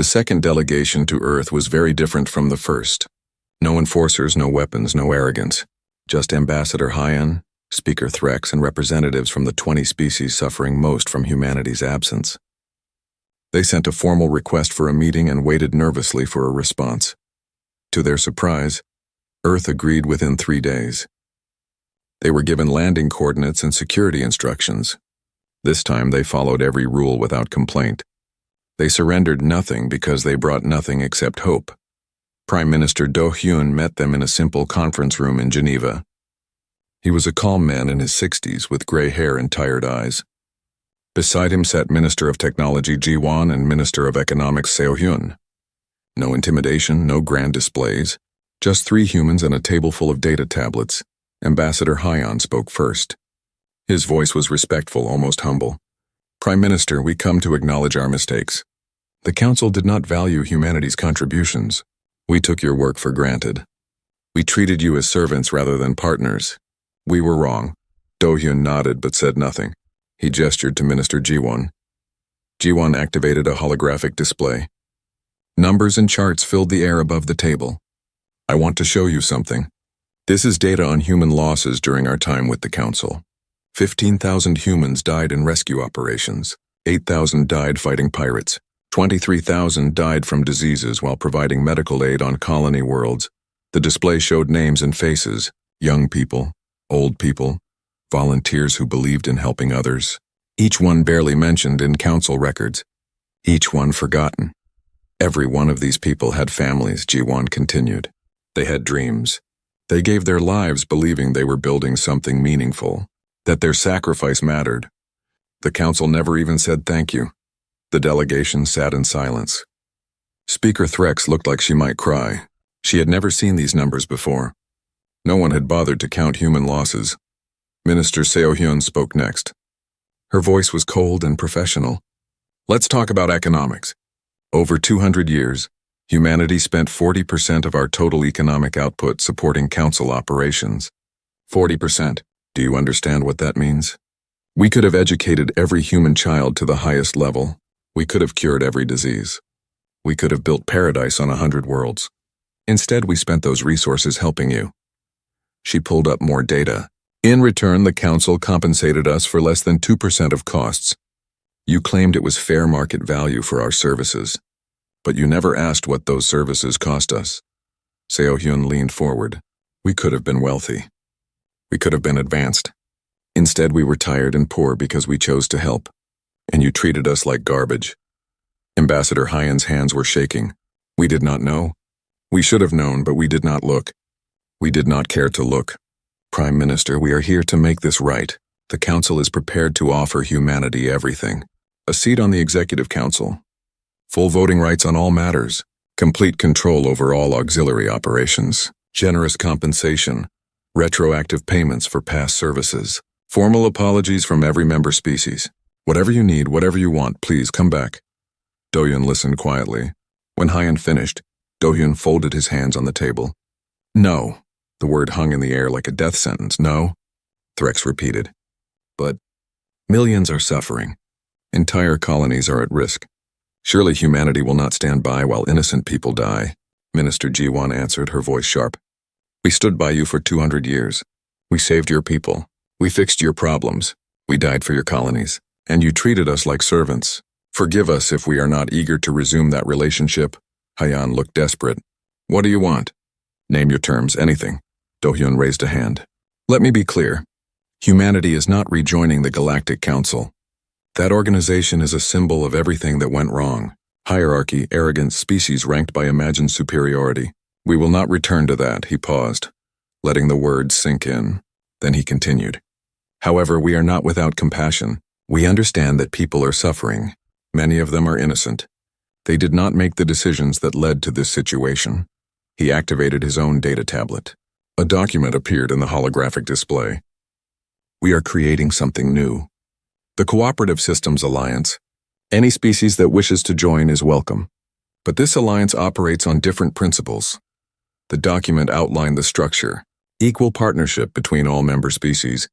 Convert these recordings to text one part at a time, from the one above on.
The second delegation to Earth was very different from the first. No enforcers, no weapons, no arrogance. Just Ambassador Hyan, Speaker Threx, and representatives from the 20 species suffering most from humanity's absence. They sent a formal request for a meeting and waited nervously for a response. To their surprise, Earth agreed within 3 days. They were given landing coordinates and security instructions. This time they followed every rule without complaint. They surrendered nothing because they brought nothing except hope. Prime Minister Do Hyun met them in a simple conference room in Geneva. He was a calm man in his 60s with gray hair and tired eyes. Beside him sat Minister of Technology Ji Won and Minister of Economics Seo Hyun. No intimidation, no grand displays, just 3 humans and a table full of data tablets. Ambassador Hyan spoke first. His voice was respectful, almost humble. Prime Minister, we come to acknowledge our mistakes. The Council did not value humanity's contributions. We took your work for granted. We treated you as servants rather than partners. We were wrong. Do Hyun nodded but said nothing. He gestured to Minister Ji-won. Ji-won activated a holographic display. Numbers and charts filled the air above the table. I want to show you something. This is data on human losses during our time with the Council. 15,000 humans died in rescue operations. 8,000 died fighting pirates. 23,000 died from diseases while providing medical aid on colony worlds. The display showed names and faces, young people, old people, volunteers who believed in helping others. Each one barely mentioned in Council records. Each one forgotten. Every one of these people had families, Ji-won continued. They had dreams. They gave their lives believing they were building something meaningful, that their sacrifice mattered. The Council never even said thank you. The delegation sat in silence. Speaker Threx looked like she might cry. She had never seen these numbers before. No one had bothered to count human losses. Minister Seo Hyun spoke next. Her voice was cold and professional. Let's talk about economics. Over 200 years, humanity spent 40% of our total economic output supporting Council operations. 40%. Do you understand what that means? We could have educated every human child to the highest level. We could have cured every disease. We could have built paradise on 100 worlds. Instead, we spent those resources helping you. She pulled up more data. In return, the Council compensated us for less than 2% of costs. You claimed it was fair market value for our services, but you never asked what those services cost us. Seo Hyun leaned forward. We could have been wealthy. We could have been advanced. Instead, we were tired and poor because we chose to help, and you treated us like garbage. Ambassador Hyan's hands were shaking. We did not know. We should have known, but we did not look. We did not care to look. Prime Minister, we are here to make this right. The Council is prepared to offer humanity everything. A seat on the Executive Council. Full voting rights on all matters. Complete control over all auxiliary operations. Generous compensation. Retroactive payments for past services. Formal apologies from every member species. Whatever you need, whatever you want, please come back. Do Hyun listened quietly. When Hyan finished, Do Hyun folded his hands on the table. No. The word hung in the air like a death sentence. No. Threx repeated. But millions are suffering. Entire colonies are at risk. Surely humanity will not stand by while innocent people die. Minister Ji-won answered, her voice sharp. We stood by you for 200 years. We saved your people. We fixed your problems. We died for your colonies. And you treated us like servants. Forgive us if we are not eager to resume that relationship. Hyan looked desperate. What do you want? Name your terms, anything. Do Hyun raised a hand. Let me be clear. Humanity is not rejoining the Galactic Council. That organization is a symbol of everything that went wrong. Hierarchy, arrogance, species ranked by imagined superiority. We will not return to that, he paused, letting the words sink in. Then he continued. However, we are not without compassion. We understand that people are suffering. Many of them are innocent. They did not make the decisions that led to this situation. He activated his own data tablet. A document appeared in the holographic display. We are creating something new. The Cooperative Systems Alliance. Any species that wishes to join is welcome. But this alliance operates on different principles. The document outlined the structure. Equal partnership between all member species.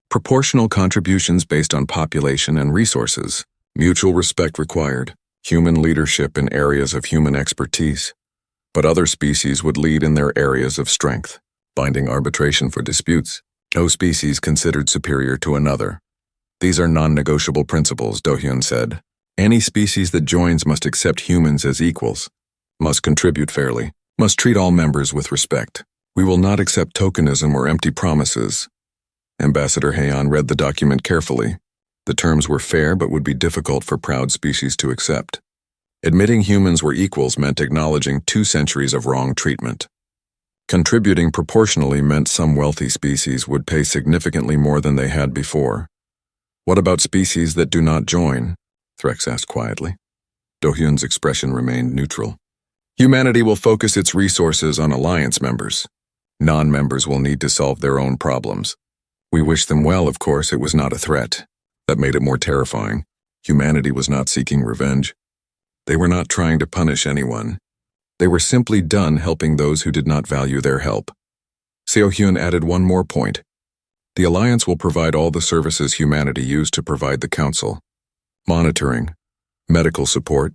Proportional contributions based on population and resources. Mutual respect required. human leadership in areas of human expertise, but other species would lead in their areas of strength, binding arbitration for disputes. No species considered superior to another. These are non-negotiable principles, Do-hyun said. Any species that joins must accept humans as equals, must contribute fairly, must treat all members with respect. We will not accept tokenism or empty promises. Ambassador Haeon read the document carefully. The terms were fair but would be difficult for proud species to accept. Admitting humans were equals meant acknowledging 2 centuries of wrong treatment. Contributing proportionally meant some wealthy species would pay significantly more than they had before. What about species that do not join? Threx asked quietly. Do-hyun's expression remained neutral. Humanity will focus its resources on alliance members. Non-members will need to solve their own problems. We wish them well, of course. It was not a threat. That made it more terrifying. Humanity was not seeking revenge. They were not trying to punish anyone. They were simply done helping those who did not value their help. Seo-hyun added one more point. The Alliance will provide all the services humanity used to provide the Council. Monitoring, medical support,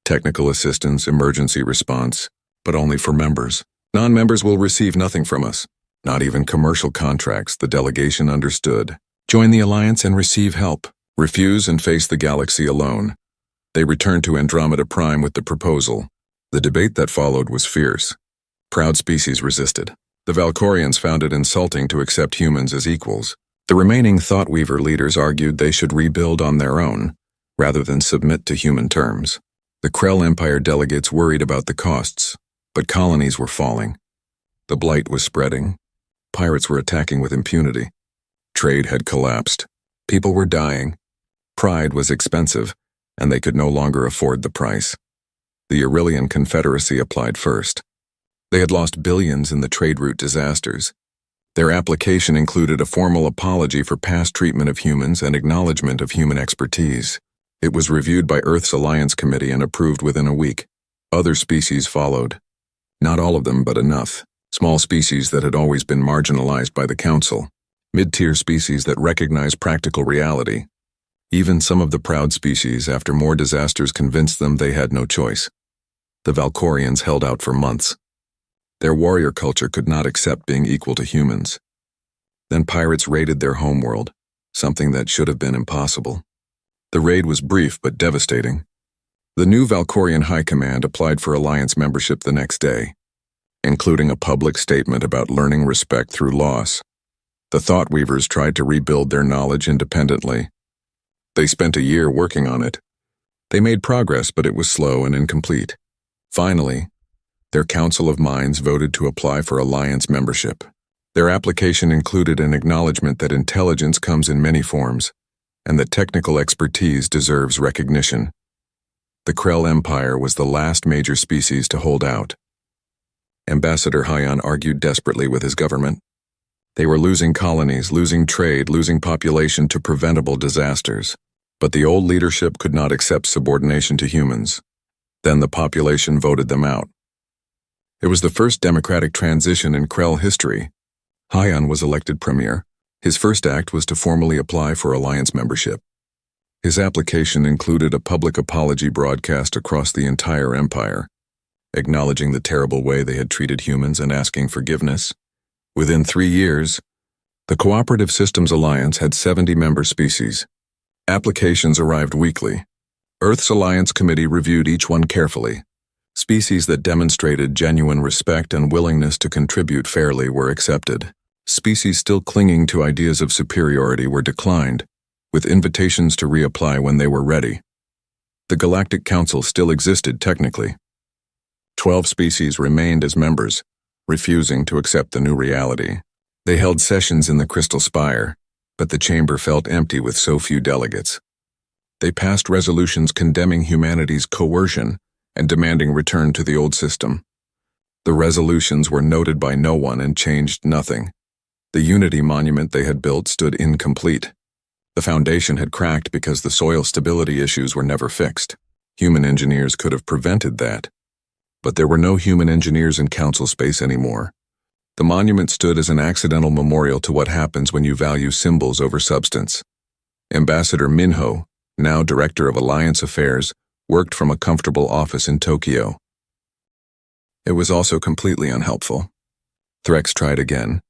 technical assistance, emergency response, but only for members. Non-members will receive nothing from us, not even commercial contracts. The delegation understood. Join the Alliance and receive help. Refuse and face the galaxy alone. They returned to Andromeda Prime with the proposal. The debate that followed was fierce. Proud species resisted. The Valkorians found it insulting to accept humans as equals. The remaining Thoughtweaver leaders argued they should rebuild on their own, rather than submit to human terms. The Krell Empire delegates worried about the costs, but colonies were falling. The blight was spreading. Pirates were attacking with impunity. Trade had collapsed. People were dying. Pride was expensive, and they could no longer afford the price. The Aurelian Confederacy applied first. They had lost billions in the trade route disasters. Their application included a formal apology for past treatment of humans and acknowledgement of human expertise. It was reviewed by Earth's Alliance Committee and approved within a week. Other species followed. Not all of them, but enough. Small species that had always been marginalized by the Council. Mid-tier species that recognize practical reality. Even some of the proud species, after more disasters, convinced them they had no choice. The Valkorians held out for months. Their warrior culture could not accept being equal to humans. Then pirates raided their homeworld, something that should have been impossible. The raid was brief but devastating. The new Valkorian High Command applied for Alliance membership the next day, including a public statement about learning respect through loss. The Thoughtweavers tried to rebuild their knowledge independently. They spent a year working on it. They made progress, but it was slow and incomplete. Finally, their Council of Minds voted to apply for Alliance membership. Their application included an acknowledgement that intelligence comes in many forms, and that technical expertise deserves recognition. The Krell Empire was the last major species to hold out. Ambassador Haeon argued desperately with his government. They were losing colonies, losing trade, losing population to preventable disasters. But the old leadership could not accept subordination to humans. Then the population voted them out. It was the first democratic transition in Krell history. Haeon was elected premier. His first act was to formally apply for Alliance membership. His application included a public apology broadcast across the entire empire, acknowledging the terrible way they had treated humans and asking forgiveness. Within 3 years, the Cooperative Systems Alliance had 70 member species. Applications arrived weekly. Earth's Alliance Committee reviewed each one carefully. Species that demonstrated genuine respect and willingness to contribute fairly were accepted. Species still clinging to ideas of superiority were declined, with invitations to reapply when they were ready. The Galactic Council still existed technically. 12 species remained as members, refusing to accept the new reality. They held sessions in the Crystal Spire, but the chamber felt empty with so few delegates. They passed resolutions condemning humanity's coercion and demanding return to the old system. The resolutions were noted by no one and changed nothing. The Unity Monument they had built stood incomplete. The foundation had cracked because the soil stability issues were never fixed. Human engineers could have prevented that. But there were no human engineers in Council space anymore. The monument stood as an accidental memorial to what happens when you value symbols over substance. Ambassador Minho, now Director of Alliance Affairs, worked from a comfortable office in Tokyo. It was also completely unhelpful. Threx tried again.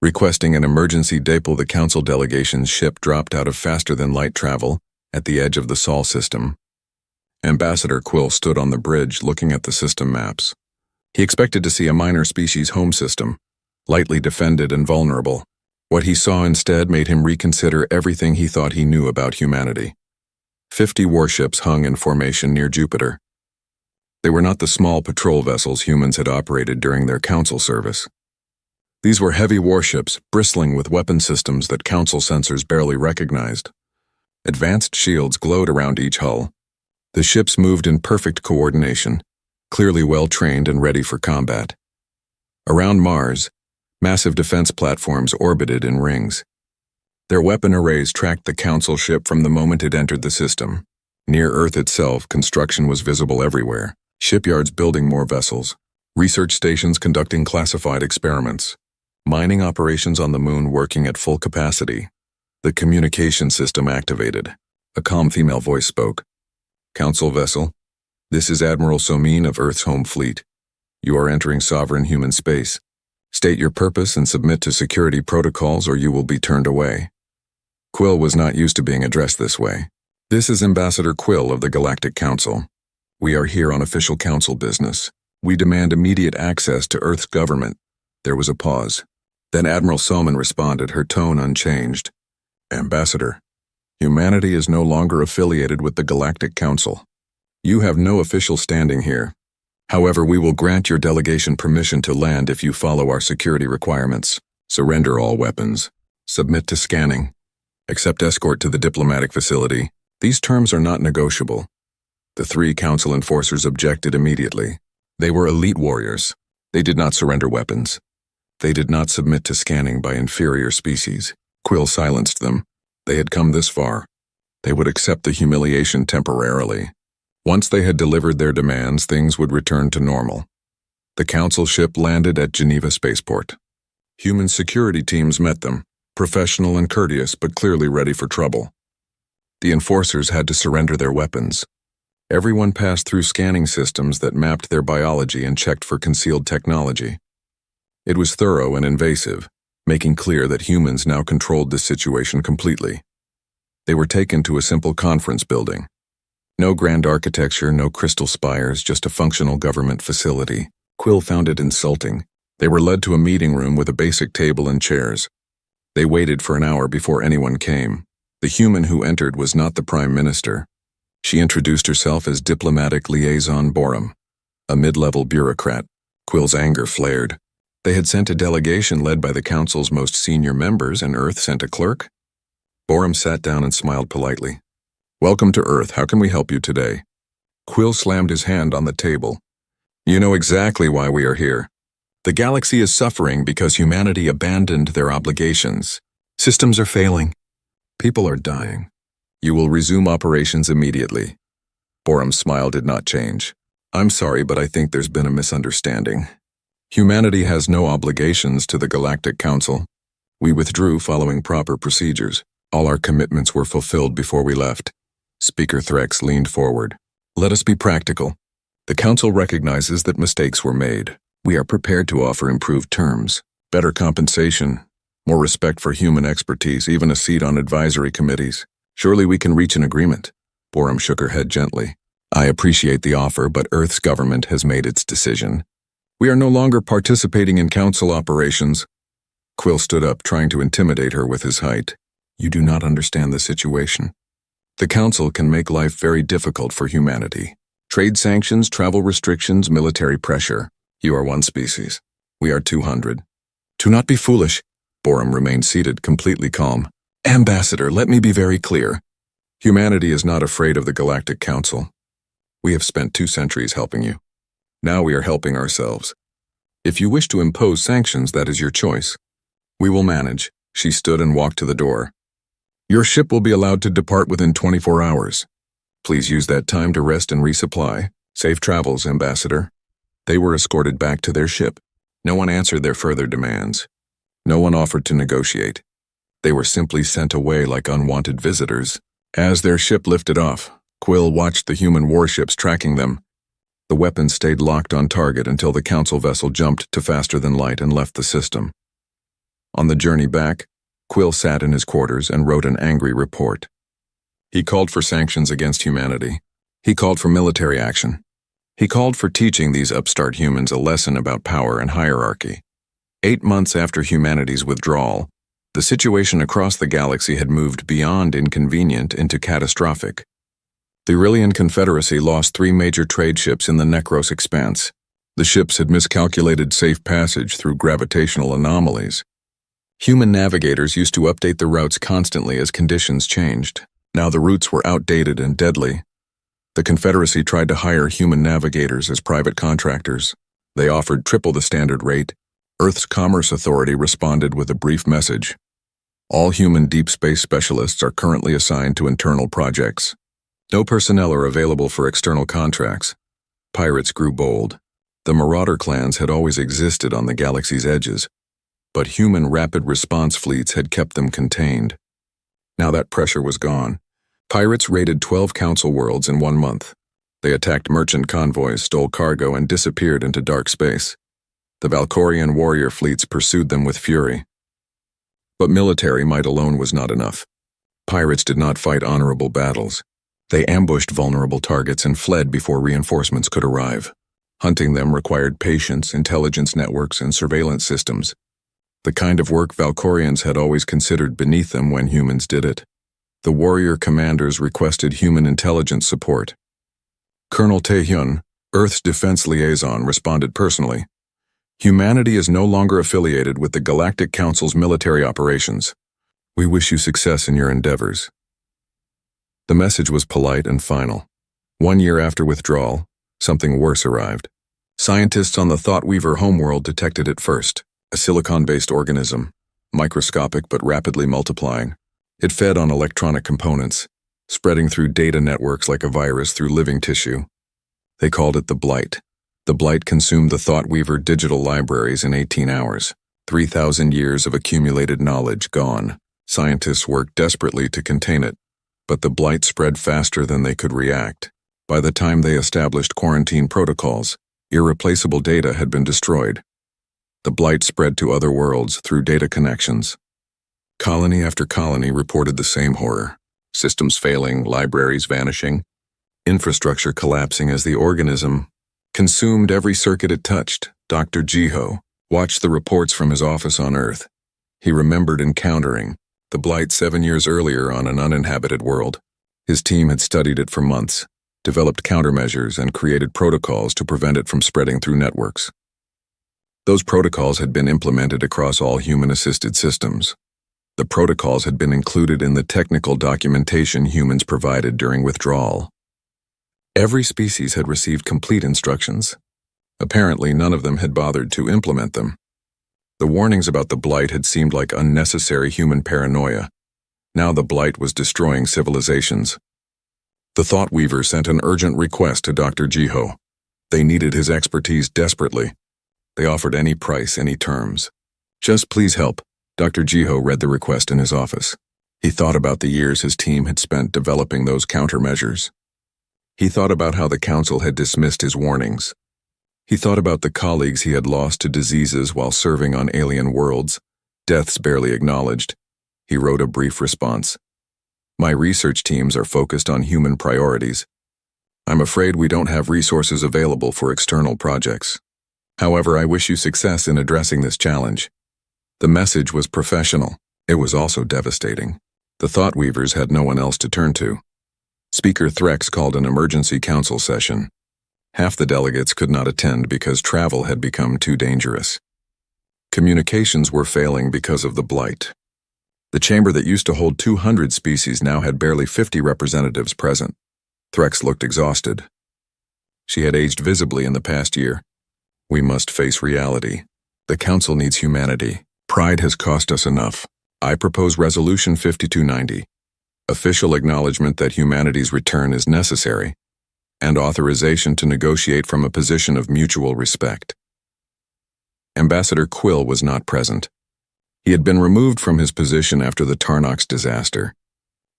Requesting an emergency depot, the council delegation's ship dropped out of faster-than-light travel at the edge of the Sol system. Ambassador Quill stood on the bridge looking at the system maps. He expected to see a minor species home system, lightly defended and vulnerable. What he saw instead made him reconsider everything he thought he knew about humanity. 50 warships hung in formation near Jupiter. They were not the small patrol vessels humans had operated during their council service. These were heavy warships bristling with weapon systems that council sensors barely recognized. Advanced shields glowed around each hull. The ships moved in perfect coordination, clearly well-trained and ready for combat. Around Mars, massive defense platforms orbited in rings. Their weapon arrays tracked the council ship from the moment it entered the system. Near Earth itself, construction was visible everywhere. Shipyards building more vessels, research stations conducting classified experiments, mining operations on the Moon working at full capacity. The communication system activated. A calm female voice spoke. "Council vessel, this is Admiral Somin of Earth's home fleet. You are entering sovereign human space. State your purpose and submit to security protocols or you will be turned away." Quill was not used to being addressed this way. "This is Ambassador Quill of the Galactic Council. We are here on official council business. We demand immediate access to Earth's government." There was a pause. Then Admiral Somin responded, her tone unchanged. "Ambassador, humanity is no longer affiliated with the Galactic Council. You have no official standing here. However, we will grant your delegation permission to land if you follow our security requirements. Surrender all weapons. Submit to scanning. Accept escort to the diplomatic facility. These terms are not negotiable." The 3 council enforcers objected immediately. They were elite warriors. They did not surrender weapons. They did not submit to scanning by inferior species. Quill silenced them. They had come this far. They would accept the humiliation temporarily. Once they had delivered their demands, things would return to normal. The council ship landed at Geneva Spaceport. Human security teams met them, professional and courteous, but clearly ready for trouble. The enforcers had to surrender their weapons. Everyone passed through scanning systems that mapped their biology and checked for concealed technology. It was thorough and invasive, making clear that humans now controlled the situation completely. They were taken to a simple conference building. No grand architecture, no crystal spires, just a functional government facility. Quill found it insulting. They were led to a meeting room with a basic table and chairs. They waited for an hour before anyone came. The human who entered was not the Prime Minister. She introduced herself as Diplomatic Liaison Borum, a mid-level bureaucrat. Quill's anger flared. They had sent a delegation led by the Council's most senior members, and Earth sent a clerk? Borum sat down and smiled politely. "Welcome to Earth. How can we help you today?" Quill slammed his hand on the table. "You know exactly why we are here. The galaxy is suffering because humanity abandoned their obligations. Systems are failing. People are dying. You will resume operations immediately." Borum's smile did not change. "I'm sorry, but I think there's been a misunderstanding. Humanity has no obligations to the Galactic Council. We withdrew following proper procedures. All our commitments were fulfilled before we left." Speaker Threx leaned forward. "Let us be practical. The Council recognizes that mistakes were made. We are prepared to offer improved terms, better compensation, more respect for human expertise, even a seat on advisory committees. Surely we can reach an agreement." Borum shook her head gently. "I appreciate the offer, but Earth's government has made its decision. We are no longer participating in Council operations." Quill stood up, trying to intimidate her with his height. "You do not understand the situation. The Council can make life very difficult for humanity. Trade sanctions, travel restrictions, military pressure. You are one species. We are 200. Do not be foolish." Borum remained seated, completely calm. "Ambassador, let me be very clear. Humanity is not afraid of the Galactic Council. We have spent 2 centuries helping you. Now we are helping ourselves. If you wish to impose sanctions, that is your choice. We will manage." She stood and walked to the door. "Your ship will be allowed to depart within 24 hours. Please use that time to rest and resupply. Safe travels, Ambassador." They were escorted back to their ship. No one answered their further demands. No one offered to negotiate. They were simply sent away like unwanted visitors. As their ship lifted off, Quill watched the human warships tracking them. The weapons stayed locked on target until the Council vessel jumped to faster than light and left the system. On the journey back, Quill sat in his quarters and wrote an angry report. He called for sanctions against humanity. He called for military action. He called for teaching these upstart humans a lesson about power and hierarchy. 8 months after humanity's withdrawal, the situation across the galaxy had moved beyond inconvenient into catastrophic. The Aurelian Confederacy lost 3 major trade ships in the Necros Expanse. The ships had miscalculated safe passage through gravitational anomalies. Human navigators used to update the routes constantly as conditions changed. Now the routes were outdated and deadly. The Confederacy tried to hire human navigators as private contractors. They offered triple the standard rate. Earth's Commerce Authority responded with a brief message. All human deep space specialists are currently assigned to internal projects. No personnel are available for external contracts. Pirates grew bold. The Marauder clans had always existed on the galaxy's edges, but human rapid response fleets had kept them contained. Now that pressure was gone. Pirates raided 12 Council worlds in 1 month. They attacked merchant convoys, stole cargo, and disappeared into dark space. The Valkorian warrior fleets pursued them with fury. But military might alone was not enough. Pirates did not fight honorable battles. They ambushed vulnerable targets and fled before reinforcements could arrive. Hunting them required patience, intelligence networks, and surveillance systems. The kind of work Valkorians had always considered beneath them when humans did it. The warrior commanders requested human intelligence support. Colonel Taehyun, Earth's defense liaison, responded personally. Humanity is no longer affiliated with the Galactic Council's military operations. We wish you success in your endeavors. The message was polite and final. 1 year after withdrawal, something worse arrived. Scientists on the Thoughtweaver homeworld detected it first. A silicon-based organism, microscopic but rapidly multiplying. It fed on electronic components, spreading through data networks like a virus through living tissue. They called it the Blight. The Blight consumed the Thoughtweaver digital libraries in 18 hours. 3,000 years of accumulated knowledge gone. Scientists worked desperately to contain it, but the Blight spread faster than they could react. By the time they established quarantine protocols, irreplaceable data had been destroyed. The Blight spread to other worlds through data connections. Colony after colony reported the same horror. Systems failing, libraries vanishing, infrastructure collapsing as the organism consumed every circuit it touched. Dr. Jiho watched the reports from his office on Earth. He remembered encountering the Blight 7 years earlier on an uninhabited world. His team had studied it for months, developed countermeasures, and created protocols to prevent it from spreading through networks. Those protocols had been implemented across all human-assisted systems. The protocols had been included in the technical documentation humans provided during withdrawal. Every species had received complete instructions. Apparently, none of them had bothered to implement them. The warnings about the Blight had seemed like unnecessary human paranoia. Now the Blight was destroying civilizations. The Thoughtweaver sent an urgent request to Dr. Jiho. They needed his expertise desperately. They offered any price, any terms. Just please help. Dr. Jiho read the request in his office. He thought about the years his team had spent developing those countermeasures. He thought about how the Council had dismissed his warnings. He thought about the colleagues he had lost to diseases while serving on alien worlds, deaths barely acknowledged. He wrote a brief response. My research teams are focused on human priorities. I'm afraid we don't have resources available for external projects. However, I wish you success in addressing this challenge. The message was professional. It was also devastating. The Thoughtweavers had no one else to turn to. Speaker Threx called an emergency council session. Half the delegates could not attend because travel had become too dangerous. Communications were failing because of the Blight. The chamber that used to hold 200 species now had barely 50 representatives present. Threx looked exhausted. She had aged visibly in the past year. We must face reality. The Council needs humanity. Pride has cost us enough. I propose Resolution 5290. Official acknowledgement that humanity's return is necessary, and authorization to negotiate from a position of mutual respect. Ambassador Quill was not present. He had been removed from his position after the Tarnox disaster.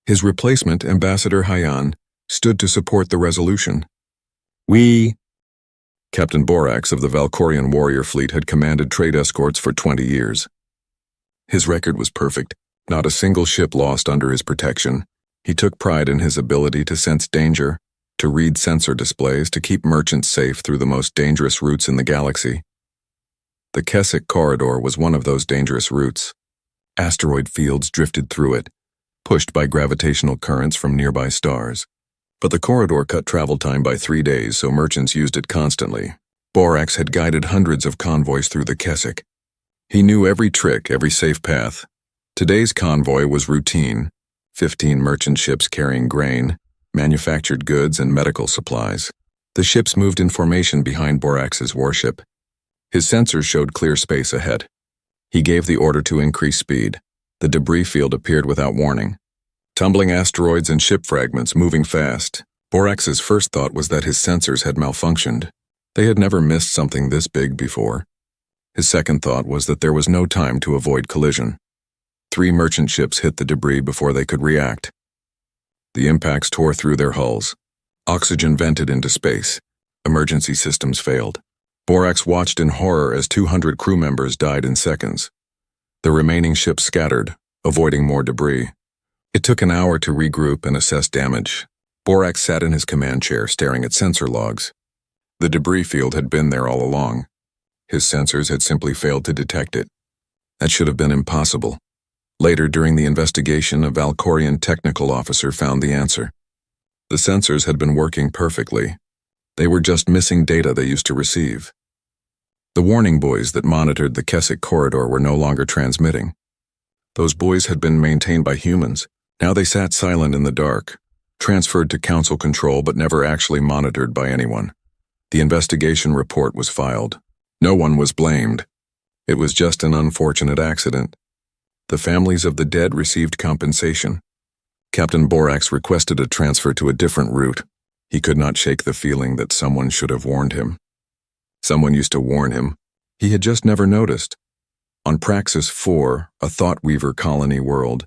His replacement, Ambassador Hyan, stood to support the resolution. We, Captain Borax of the Valkorian warrior fleet, had commanded trade escorts for 20 years. His record was perfect, not a single ship lost under his protection. He took pride in his ability to sense danger, to read sensor displays, to keep merchants safe through the most dangerous routes in the galaxy. The Keswick Corridor was one of those dangerous routes. Asteroid fields drifted through it, pushed by gravitational currents from nearby stars. But the corridor cut travel time by 3 days, so merchants used it constantly. Borax had guided hundreds of convoys through the Keswick. He knew every trick, every safe path. Today's convoy was routine: 15 merchant ships carrying grain, manufactured goods, and medical supplies. The ships moved in formation behind Borax's warship. His sensors showed clear space ahead. He gave the order to increase speed. The debris field appeared without warning. Tumbling asteroids and ship fragments moving fast. Borax's first thought was that his sensors had malfunctioned. They had never missed something this big before. His second thought was that there was no time to avoid collision. 3 merchant ships hit the debris before they could react. The impacts tore through their hulls. Oxygen vented into space. Emergency systems failed. Borax watched in horror as 200 crew members died in seconds. The remaining ships scattered, avoiding more debris. It took an hour to regroup and assess damage. Borax sat in his command chair, staring at sensor logs. The debris field had been there all along. His sensors had simply failed to detect it. That should have been impossible. Later, during the investigation, a Valkorian technical officer found the answer. The sensors had been working perfectly. They were just missing data they used to receive. The warning buoys that monitored the Keswick corridor were no longer transmitting. Those buoys had been maintained by humans. Now they sat silent in the dark, transferred to Council control but never actually monitored by anyone. The investigation report was filed. No one was blamed. It was just an unfortunate accident. The families of the dead received compensation. Captain Borax requested a transfer to a different route. He could not shake the feeling that someone should have warned him. Someone used to warn him. He had just never noticed. On Praxis 4, a Thoughtweaver colony world,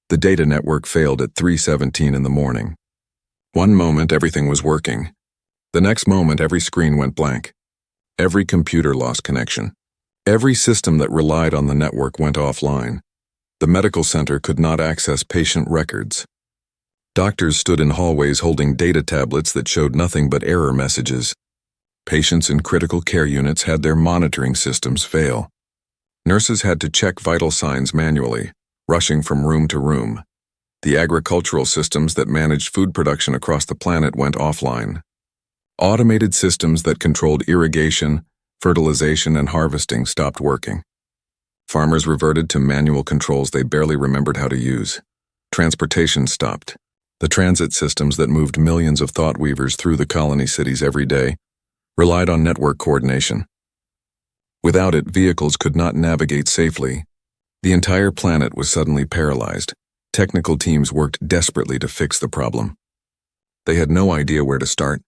the data network failed at 3:17 in the morning. One moment everything was working. The next moment every screen went blank. Every computer lost connection. Every system that relied on the network went offline. The medical center could not access patient records. Doctors stood in hallways holding data tablets that showed nothing but error messages. Patients in critical care units had their monitoring systems fail. Nurses had to check vital signs manually, rushing from room to room. The agricultural systems that managed food production across the planet went offline. Automated systems that controlled irrigation, fertilization, and harvesting stopped working. Farmers reverted to manual controls they barely remembered how to use. Transportation stopped. The transit systems that moved millions of Thoughtweavers through the colony cities every day relied on network coordination. Without it, vehicles could not navigate safely. The entire planet was suddenly paralyzed. Technical teams worked desperately to fix the problem. They had no idea where to start.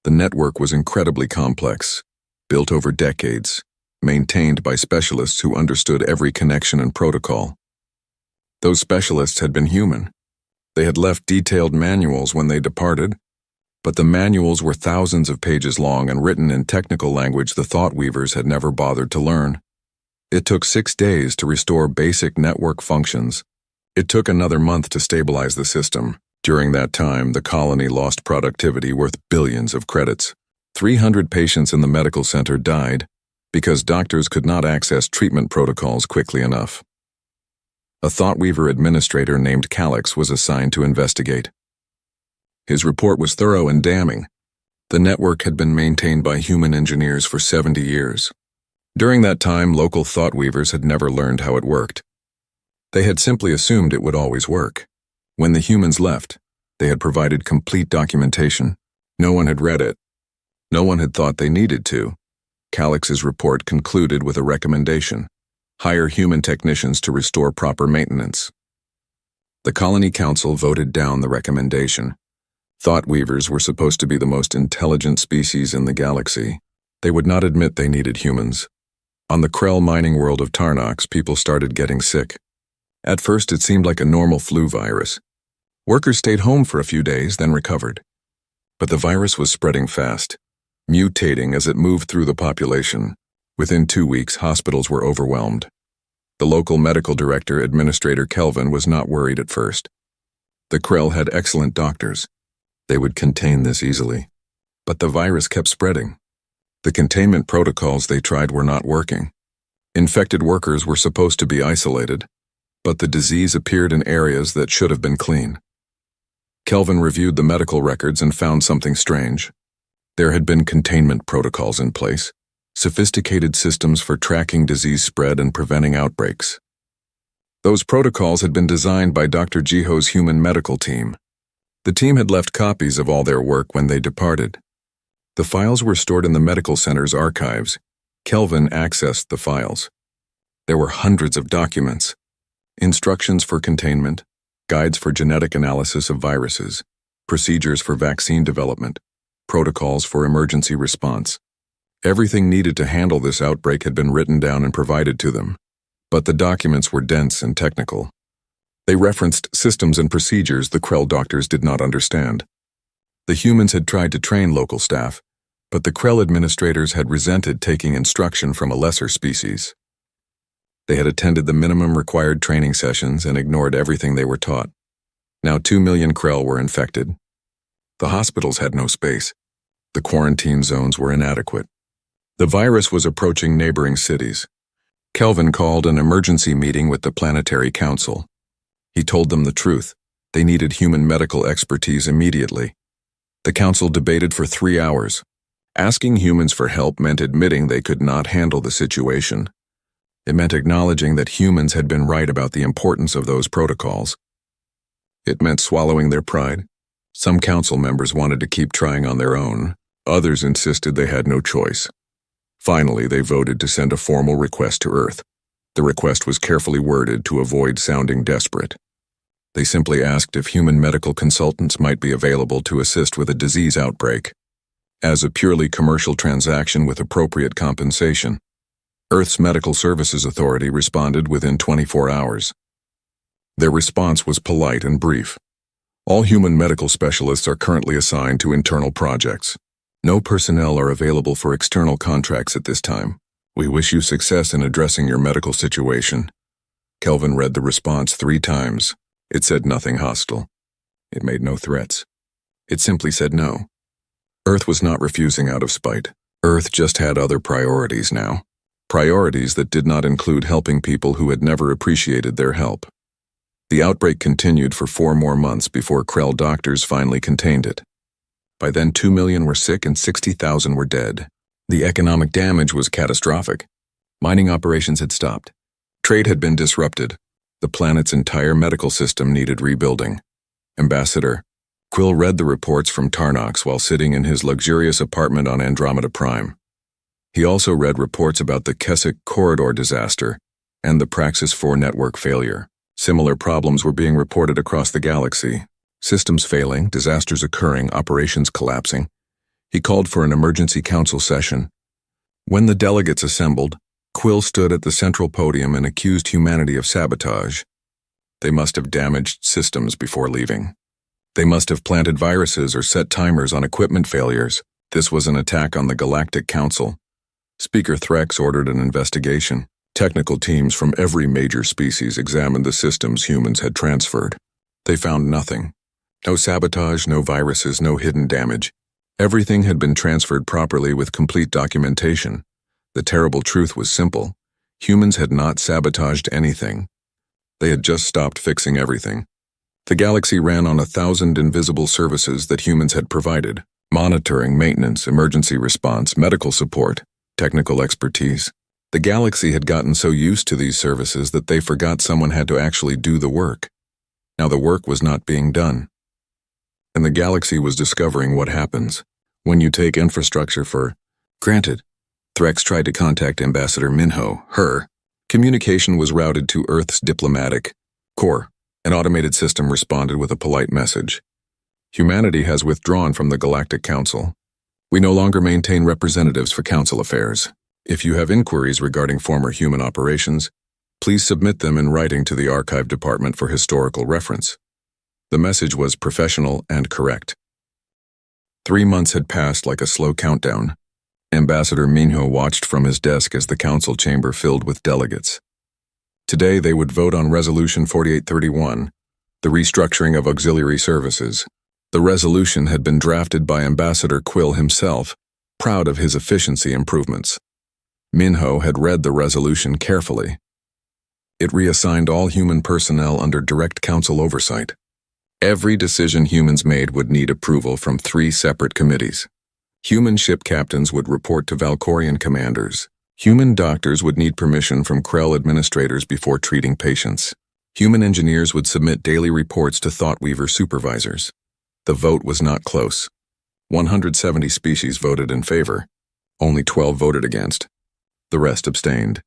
The network was incredibly complex, built over decades, maintained by specialists who understood every connection and protocol. Those specialists had been human. They had left detailed manuals when they departed, but the manuals were thousands of pages long and written in technical language the Thoughtweavers had never bothered to learn. It took 6 days to restore basic network functions. It took another month to stabilize the system. During that time, the colony lost productivity worth billions of credits. 300 patients in the medical center died because doctors could not access treatment protocols quickly enough. A Thoughtweaver administrator named Calix was assigned to investigate. His report was thorough and damning. The network had been maintained by human engineers for 70 years. During that time, local Thoughtweavers had never learned how it worked. They had simply assumed it would always work. When the humans left, they had provided complete documentation. No one had read it. No one had thought they needed to. Calix's report concluded with a recommendation: hire human technicians to restore proper maintenance. The Colony Council voted down the recommendation. Thoughtweavers were supposed to be the most intelligent species in the galaxy. They would not admit they needed humans. On the Krell mining world of Tarnox, people started getting sick. At first, it seemed like a normal flu virus. Workers stayed home for a few days, then recovered. But the virus was spreading fast, mutating as it moved through the population. Within 2 weeks, hospitals were overwhelmed. The local medical director, Administrator Kelvin, was not worried at first. The Krell had excellent doctors. They would contain this easily. But the virus kept spreading. The containment protocols they tried were not working. Infected workers were supposed to be isolated, but the disease appeared in areas that should have been clean. Kelvin reviewed the medical records and found something strange. There had been containment protocols in place, sophisticated systems for tracking disease spread and preventing outbreaks. Those protocols had been designed by Dr. Jiho's human medical team. The team had left copies of all their work when they departed. The files were stored in the medical center's archives. Kelvin accessed the files. There were hundreds of documents, instructions for containment, guides for genetic analysis of viruses, procedures for vaccine development, protocols for emergency response. Everything needed to handle this outbreak had been written down and provided to them, but the documents were dense and technical. They referenced systems and procedures the Krell doctors did not understand. The humans had tried to train local staff, but the Krell administrators had resented taking instruction from a lesser species. They had attended the minimum required training sessions and ignored everything they were taught. Now 2 million Krell were infected. The hospitals had no space. The quarantine zones were inadequate. The virus was approaching neighboring cities. Kelvin called an emergency meeting with the Planetary Council. He told them the truth. They needed human medical expertise immediately. The council debated for 3 hours. Asking humans for help meant admitting they could not handle the situation. It meant acknowledging that humans had been right about the importance of those protocols. It meant swallowing their pride. Some council members wanted to keep trying on their own. Others insisted they had no choice. Finally, they voted to send a formal request to Earth. The request was carefully worded to avoid sounding desperate. They simply asked if human medical consultants might be available to assist with a disease outbreak, as a purely commercial transaction with appropriate compensation. Earth's Medical Services Authority responded within 24 hours. Their response was polite and brief. All human medical specialists are currently assigned to internal projects. No personnel are available for external contracts at this time. We wish you success in addressing your medical situation. Kelvin read the response 3 times. It said nothing hostile. It made no threats. It simply said no. Earth was not refusing out of spite. Earth just had other priorities now. Priorities that did not include helping people who had never appreciated their help. The outbreak continued for 4 more months before Krell doctors finally contained it. By then 2 million were sick and 60,000 were dead. The economic damage was catastrophic. Mining operations had stopped. Trade had been disrupted. The planet's entire medical system needed rebuilding. Ambassador Quill read the reports from Tarnox while sitting in his luxurious apartment on Andromeda Prime. He also read reports about the Keswick corridor disaster and the Praxis 4 network failure. Similar problems were being reported across the galaxy. Systems failing, disasters occurring, operations collapsing. He called for an emergency council session. When the delegates assembled, Quill stood at the central podium and accused humanity of sabotage. They must have damaged systems before leaving. They must have planted viruses or set timers on equipment failures. This was an attack on the Galactic Council. Speaker Threx ordered an investigation. Technical teams from every major species examined the systems humans had transferred. They found nothing. No sabotage, no viruses, no hidden damage. Everything had been transferred properly with complete documentation. The terrible truth was simple. Humans had not sabotaged anything. They had just stopped fixing everything. The galaxy ran on 1,000 invisible services that humans had provided. Monitoring, maintenance, emergency response, medical support, technical expertise. The galaxy had gotten so used to these services that they forgot someone had to actually do the work. Now the work was not being done. And the galaxy was discovering what happens when you take infrastructure for granted. Threx tried to contact Ambassador Minho, her. Communication was routed to Earth's diplomatic corps. An automated system responded with a polite message. Humanity has withdrawn from the Galactic Council. We no longer maintain representatives for council affairs. If you have inquiries regarding former human operations, please submit them in writing to the Archive Department for historical reference. The message was professional and correct. 3 months had passed like a slow countdown. Ambassador Minho watched from his desk as the council chamber filled with delegates. Today they would vote on Resolution 4831, the restructuring of auxiliary services. The resolution had been drafted by Ambassador Quill himself, proud of his efficiency improvements. Minho had read the resolution carefully. It reassigned all human personnel under direct council oversight. Every decision humans made would need approval from 3 separate committees. Human ship captains would report to Valkorian commanders. Human doctors would need permission from Krell administrators before treating patients. Human engineers would submit daily reports to Thoughtweaver supervisors. The vote was not close. 170 species voted in favor. Only 12 voted against. The rest abstained.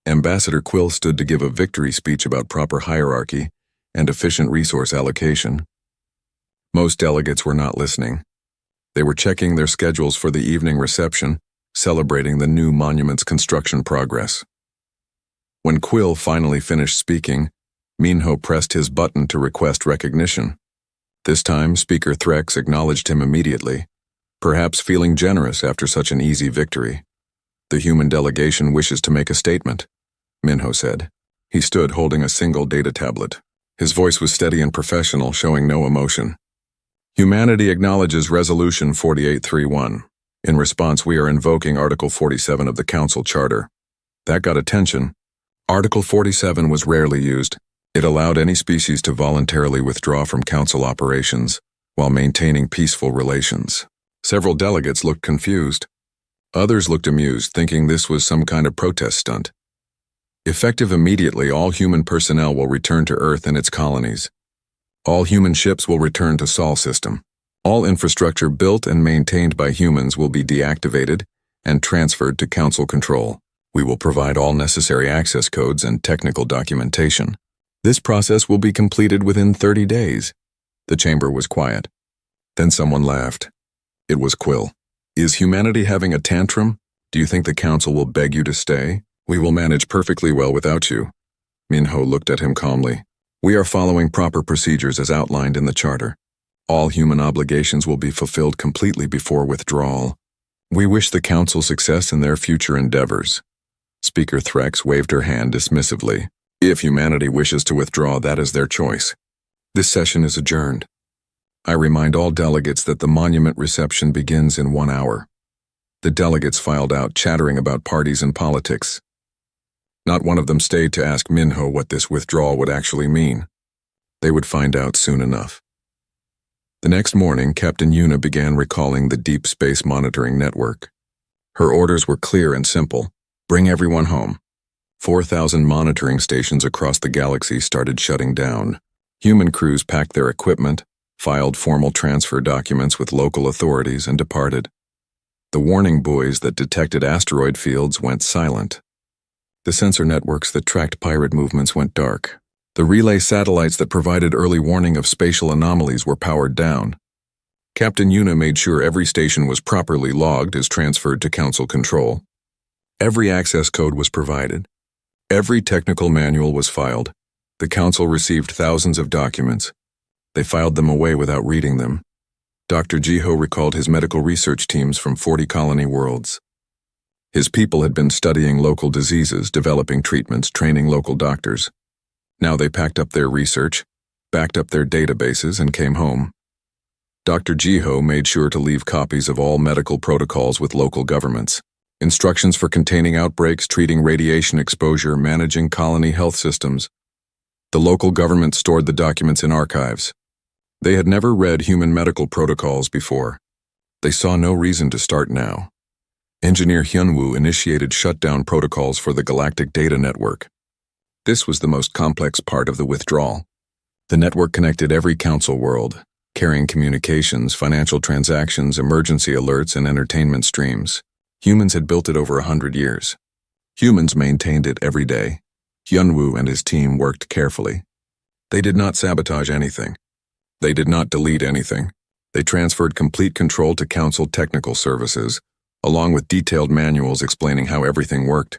Ambassador Quill stood to give a victory speech about proper hierarchy and efficient resource allocation. Most delegates were not listening. They were checking their schedules for the evening reception, celebrating the new monument's construction progress. When Quill finally finished speaking, Minho pressed his button to request recognition. This time, Speaker Threx acknowledged him immediately, perhaps feeling generous after such an easy victory. "The human delegation wishes to make a statement," Minho said. He stood holding a single data tablet. His voice was steady and professional, showing no emotion. "Humanity acknowledges Resolution 4831. In response, we are invoking Article 47 of the Council Charter." That got attention. Article 47 was rarely used. It allowed any species to voluntarily withdraw from Council operations while maintaining peaceful relations. Several delegates looked confused. Others looked amused, thinking this was some kind of protest stunt. Effective immediately, all human personnel will return to Earth and its colonies. All human ships will return to Sol system. All infrastructure built and maintained by humans will be deactivated and transferred to Council control. We will provide all necessary access codes and technical documentation. This process will be completed within 30 days. The chamber was quiet. Then someone laughed. It was Quill. "Is humanity having a tantrum? Do you think the Council will beg you to stay? We will manage perfectly well without you." Minho looked at him calmly. "We are following proper procedures as outlined in the Charter. All human obligations will be fulfilled completely before withdrawal. We wish the Council success in their future endeavors." Speaker Threx waved her hand dismissively. "If humanity wishes to withdraw, that is their choice. This session is adjourned. I remind all delegates that the monument reception begins in 1 hour." The delegates filed out, chattering about parties and politics. Not one of them stayed to ask Minho what this withdrawal would actually mean. They would find out soon enough. The next morning, Captain Yuna began recalling the Deep Space Monitoring Network. Her orders were clear and simple. Bring everyone home. 4,000 monitoring stations across the galaxy started shutting down. Human crews packed their equipment, filed formal transfer documents with local authorities, and departed. The warning buoys that detected asteroid fields went silent. The sensor networks that tracked pirate movements went dark. The relay satellites that provided early warning of spatial anomalies were powered down. Captain Yuna made sure every station was properly logged as transferred to Council control. Every access code was provided. Every technical manual was filed. The Council received thousands of documents. They filed them away without reading them. Dr. Jiho recalled his medical research teams from 40 colony worlds. His people had been studying local diseases, developing treatments, training local doctors. Now they packed up their research, backed up their databases, and came home. Dr. Jiho made sure to leave copies of all medical protocols with local governments. Instructions for containing outbreaks, treating radiation exposure, managing colony health systems. The local government stored the documents in archives. They had never read human medical protocols before. They saw no reason to start now. Engineer Hyunwoo initiated shutdown protocols for the Galactic Data Network. This was the most complex part of the withdrawal. The network connected every Council world, carrying communications, financial transactions, emergency alerts, and entertainment streams. Humans had built it over 100 years. Humans maintained it every day. Hyunwoo and his team worked carefully. They did not sabotage anything. They did not delete anything. They transferred complete control to Council technical services, along with detailed manuals explaining how everything worked.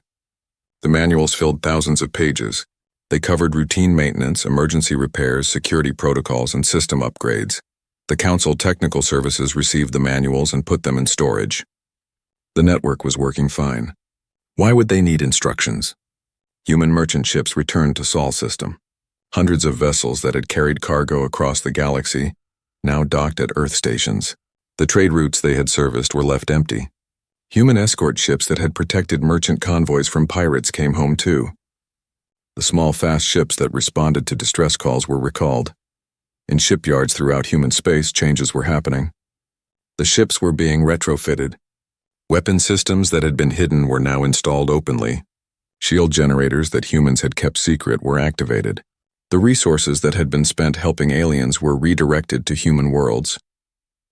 The manuals filled thousands of pages. They covered routine maintenance, emergency repairs, security protocols, and system upgrades. The Council Technical Services received the manuals and put them in storage. The network was working fine. Why would they need instructions? Human merchant ships returned to Sol system. Hundreds of vessels that had carried cargo across the galaxy now docked at Earth stations. The trade routes they had serviced were left empty. Human escort ships that had protected merchant convoys from pirates came home too. The small, fast ships that responded to distress calls were recalled. In shipyards throughout human space, changes were happening. The ships were being retrofitted. Weapon systems that had been hidden were now installed openly. Shield generators that humans had kept secret were activated. The resources that had been spent helping aliens were redirected to human worlds.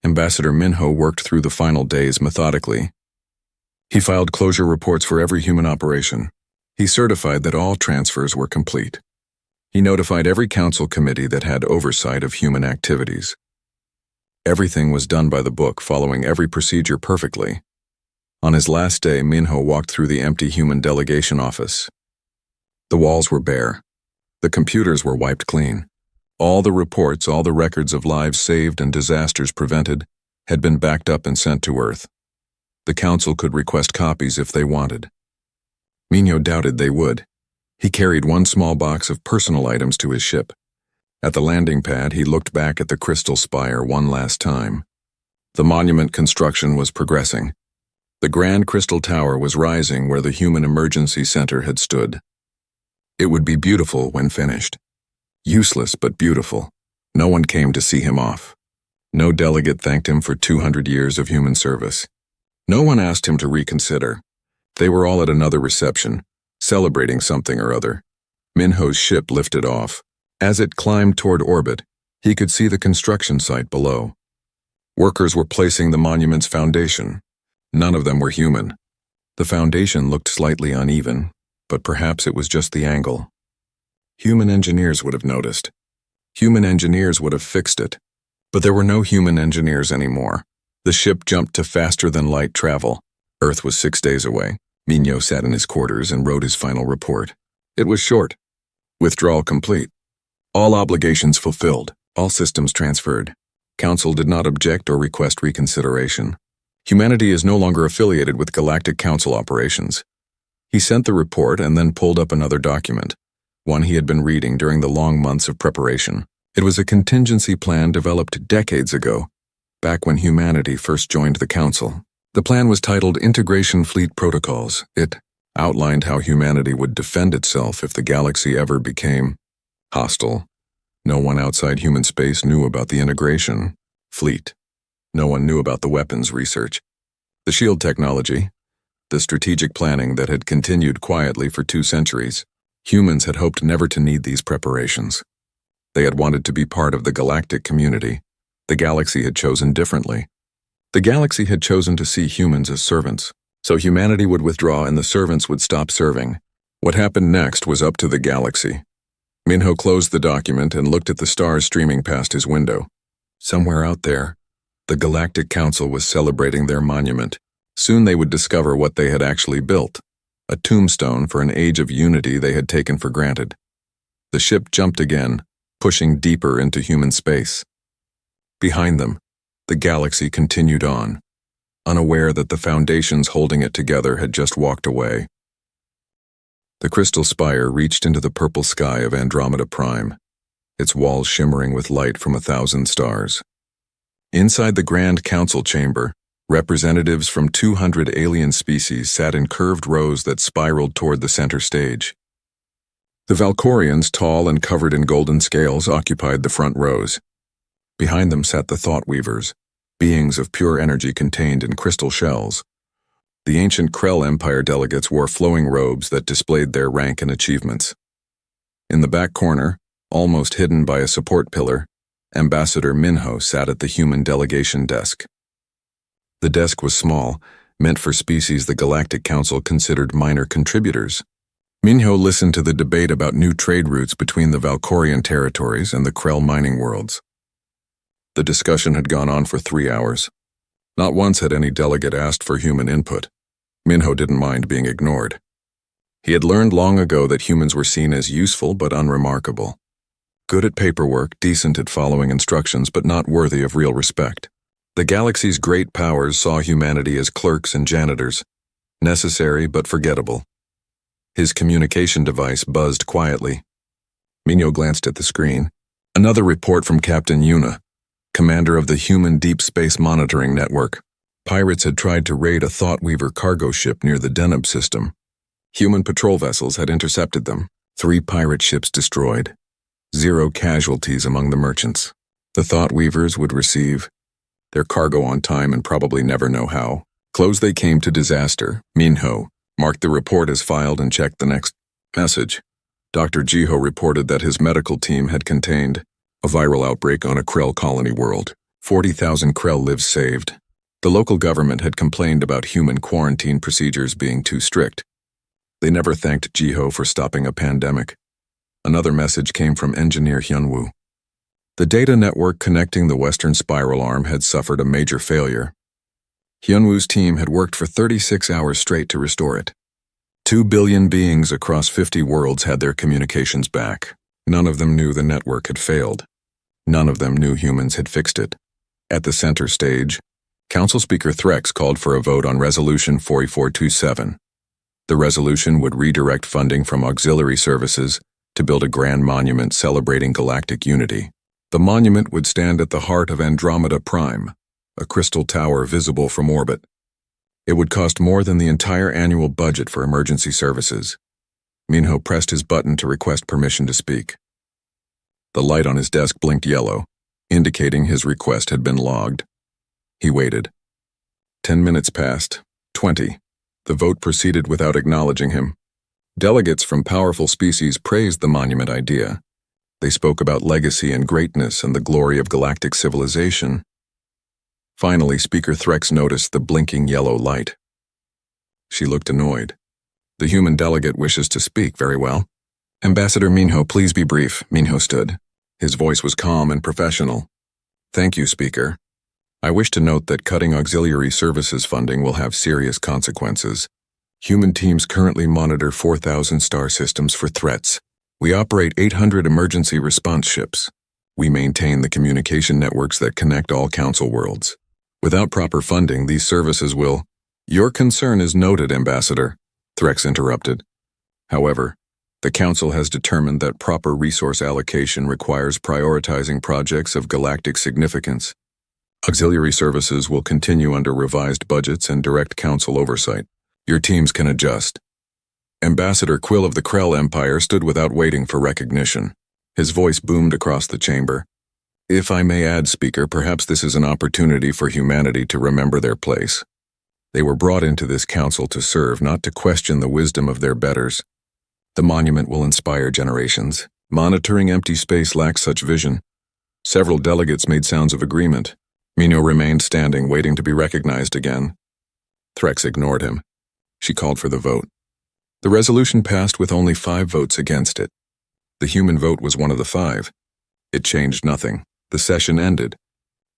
Ambassador Minho worked through the final days methodically. He filed closure reports for every human operation. He certified that all transfers were complete. He notified every council committee that had oversight of human activities. Everything was done by the book, following every procedure perfectly. On his last day, Minho walked through the empty human delegation office. The walls were bare. The computers were wiped clean. All the reports, all the records of lives saved and disasters prevented, had been backed up and sent to Earth. The Council could request copies if they wanted. Minho doubted they would. He carried one small box of personal items to his ship. At the landing pad, he looked back at the crystal spire one last time. The monument construction was progressing. The grand crystal tower was rising where the Human Emergency Center had stood. It would be beautiful when finished. Useless but beautiful. No one came to see him off. No delegate thanked him for 200 years of human service. No one asked him to reconsider. They were all at another reception, celebrating something or other. Minho's ship lifted off. As it climbed toward orbit, he could see the construction site below. Workers were placing the monument's foundation. None of them were human. The foundation looked slightly uneven, but perhaps it was just the angle. Human engineers would have noticed. Human engineers would have fixed it. But there were no human engineers anymore. The ship jumped to faster-than-light travel. Earth was 6 days away. Minho sat in his quarters and wrote his final report. It was short. Withdrawal complete. All obligations fulfilled. All systems transferred. Council did not object or request reconsideration. Humanity is no longer affiliated with Galactic Council operations. He sent the report and then pulled up another document, one he had been reading during the long months of preparation. It was a contingency plan developed decades ago, back when humanity first joined the Council. The plan was titled Integration Fleet Protocols. It outlined how humanity would defend itself if the galaxy ever became hostile. No one outside human space knew about the integration fleet. No one knew about the weapons research, the shield technology, the strategic planning that had continued quietly for 2 centuries. Humans had hoped never to need these preparations. They had wanted to be part of the galactic community. The galaxy had chosen differently. The galaxy had chosen to see humans as servants, so humanity would withdraw and the servants would stop serving. What happened next was up to the galaxy. Minho closed the document and looked at the stars streaming past his window. Somewhere out there, the Galactic Council was celebrating their monument. Soon they would discover what they had actually built, a tombstone for an age of unity they had taken for granted. The ship jumped again, pushing deeper into human space. Behind them, the galaxy continued on, unaware that the foundations holding it together had just walked away. The crystal spire reached into the purple sky of Andromeda Prime, its walls shimmering with light from 1,000 stars. Inside the Grand Council chamber, representatives from 200 alien species sat in curved rows that spiraled toward the center stage. The Valkorians, tall and covered in golden scales, occupied the front rows. Behind them sat the Thought Weavers, beings of pure energy contained in crystal shells. The ancient Krell Empire delegates wore flowing robes that displayed their rank and achievements. In the back corner, almost hidden by a support pillar, Ambassador Minho sat at the human delegation desk. The desk was small, meant for species the Galactic Council considered minor contributors. Minho listened to the debate about new trade routes between the Valkorian territories and the Krell mining worlds. The discussion had gone on for 3 hours. Not once had any delegate asked for human input. Minho didn't mind being ignored. He had learned long ago that humans were seen as useful but unremarkable. Good at paperwork, decent at following instructions, but not worthy of real respect. The galaxy's great powers saw humanity as clerks and janitors, necessary but forgettable. His communication device buzzed quietly. Minho glanced at the screen. Another report from Captain Yuna, commander of the Human Deep Space Monitoring Network. Pirates had tried to raid a Thoughtweaver cargo ship near the Deneb system. Human patrol vessels had intercepted them. 3 pirate ships destroyed. 0 casualties among the merchants. The Thoughtweavers would receive their cargo on time and probably never know how. Close they came to disaster. Minho marked the report as filed and checked the next message. Dr. Jiho reported that his medical team had contained a viral outbreak on a Krell colony world. 40,000 Krell lives saved. The local government had complained about human quarantine procedures being too strict. They never thanked Jiho for stopping a pandemic. Another message came from engineer Hyunwoo. The data network connecting the Western Spiral Arm had suffered a major failure. Hyunwoo's team had worked for 36 hours straight to restore it. 2 billion beings across 50 worlds had their communications back. None of them knew the network had failed. None of them knew humans had fixed it. At the center stage, Council Speaker Threx called for a vote on Resolution 4427. The resolution would redirect funding from auxiliary services to build a grand monument celebrating galactic unity. The monument would stand at the heart of Andromeda Prime, a crystal tower visible from orbit. It would cost more than the entire annual budget for emergency services. Minho pressed his button to request permission to speak. The light on his desk blinked yellow, indicating his request had been logged. He waited. 10 minutes passed. 20. The vote proceeded without acknowledging him. Delegates from powerful species praised the monument idea. They spoke about legacy and greatness and the glory of galactic civilization. Finally, Speaker Threx noticed the blinking yellow light. She looked annoyed. The human delegate wishes to speak. Very well. Ambassador Minho, please be brief. Minho stood. His voice was calm and professional. Thank you, Speaker. I wish to note that cutting auxiliary services funding will have serious consequences. Human teams currently monitor 4,000 star systems for threats. We operate 800 emergency response ships. We maintain the communication networks that connect all Council worlds. Without proper funding, these services will— Your concern is noted, Ambassador, Threx interrupted. However, the Council has determined that proper resource allocation requires prioritizing projects of galactic significance. Auxiliary services will continue under revised budgets and direct Council oversight. Your teams can adjust. Ambassador Quill of the Krell Empire stood without waiting for recognition. His voice boomed across the chamber. If I may add, Speaker, perhaps this is an opportunity for humanity to remember their place. They were brought into this council to serve, not to question the wisdom of their betters. The monument will inspire generations. Monitoring empty space lacks such vision. Several delegates made sounds of agreement. Minho remained standing, waiting to be recognized again. Threx ignored him. She called for the vote. The resolution passed with only 5 votes against it. The human vote was one of the 5. It changed nothing. The session ended.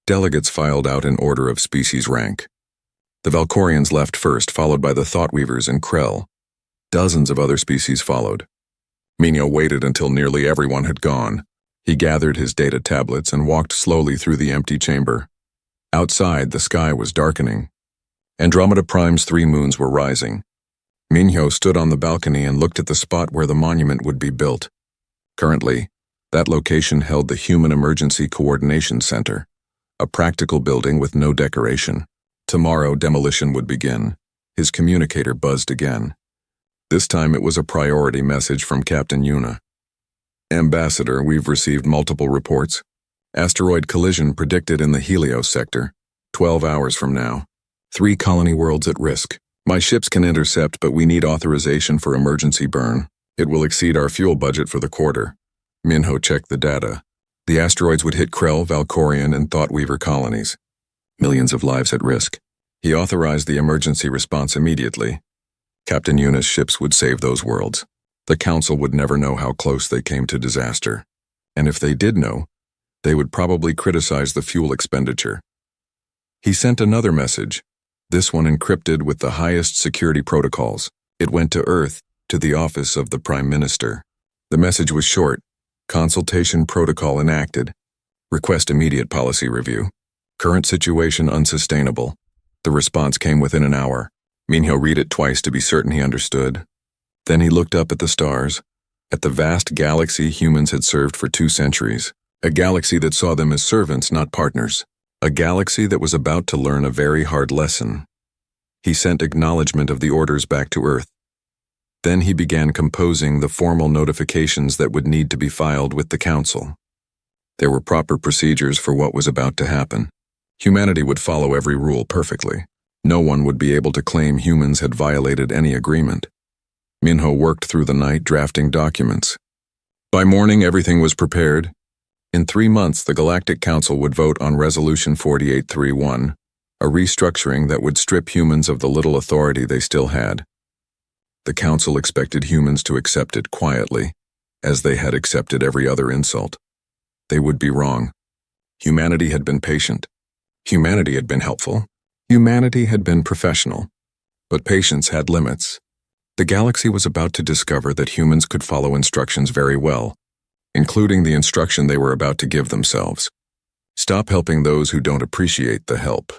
Delegates filed out in order of species rank. The Valkorians left first, followed by the Thoughtweavers and Krell. Dozens of other species followed. Minho waited until nearly everyone had gone. He gathered his data tablets and walked slowly through the empty chamber. Outside, the sky was darkening. Andromeda Prime's 3 moons were rising. Minho stood on the balcony and looked at the spot where the monument would be built. Currently, that location held the Human Emergency Coordination Center, a practical building with no decoration. Tomorrow, demolition would begin. His communicator buzzed again. This time it was a priority message from Captain Yuna. Ambassador, we've received multiple reports. Asteroid collision predicted in the Helios sector, 12 hours from now. 3 colony worlds at risk. My ships can intercept, but we need authorization for emergency burn. It will exceed our fuel budget for the quarter. Minho checked the data. The asteroids would hit Krell, Valkorian, and Thoughtweaver colonies. Millions of lives at risk. He authorized the emergency response immediately. Captain Yuna's ships would save those worlds. The Council would never know how close they came to disaster. And if they did know, they would probably criticize the fuel expenditure. He sent another message, this one encrypted with the highest security protocols. It went to Earth, to the office of the Prime Minister. The message was short: consultation protocol enacted. Request immediate policy review. Current situation unsustainable. The response came within an hour. Minho read it twice to be certain he understood. Then he looked up at the stars, at the vast galaxy humans had served for 2 centuries. A galaxy that saw them as servants, not partners. A galaxy that was about to learn a very hard lesson. He sent acknowledgement of the orders back to Earth. Then he began composing the formal notifications that would need to be filed with the Council. There were proper procedures for what was about to happen. Humanity would follow every rule perfectly. No one would be able to claim humans had violated any agreement. Minho worked through the night drafting documents. By morning, everything was prepared. In 3 months, the Galactic Council would vote on Resolution 4831, a restructuring that would strip humans of the little authority they still had. The Council expected humans to accept it quietly, as they had accepted every other insult. They would be wrong. Humanity had been patient. Humanity had been helpful. Humanity had been professional. But patience had limits. The galaxy was about to discover that humans could follow instructions very well, including the instruction they were about to give themselves. Stop helping those who don't appreciate the help.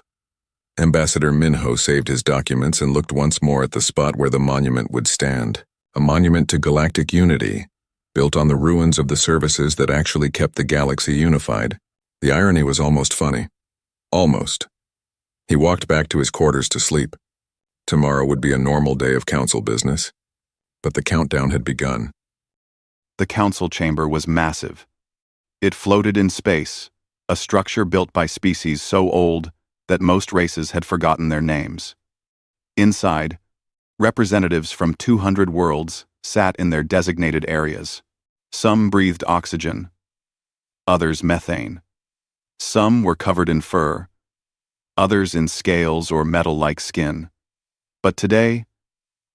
Ambassador Minho saved his documents and looked once more at the spot where the monument would stand, a monument to galactic unity, built on the ruins of the services that actually kept the galaxy unified. The irony was almost funny. Almost. He walked back to his quarters to sleep. Tomorrow would be a normal day of council business, but the countdown had begun. The council chamber was massive. It floated in space, a structure built by species so old that most races had forgotten their names. Inside, representatives from 200 worlds sat in their designated areas. Some breathed oxygen, others methane. Some were covered in fur, others in scales or metal-like skin. But today,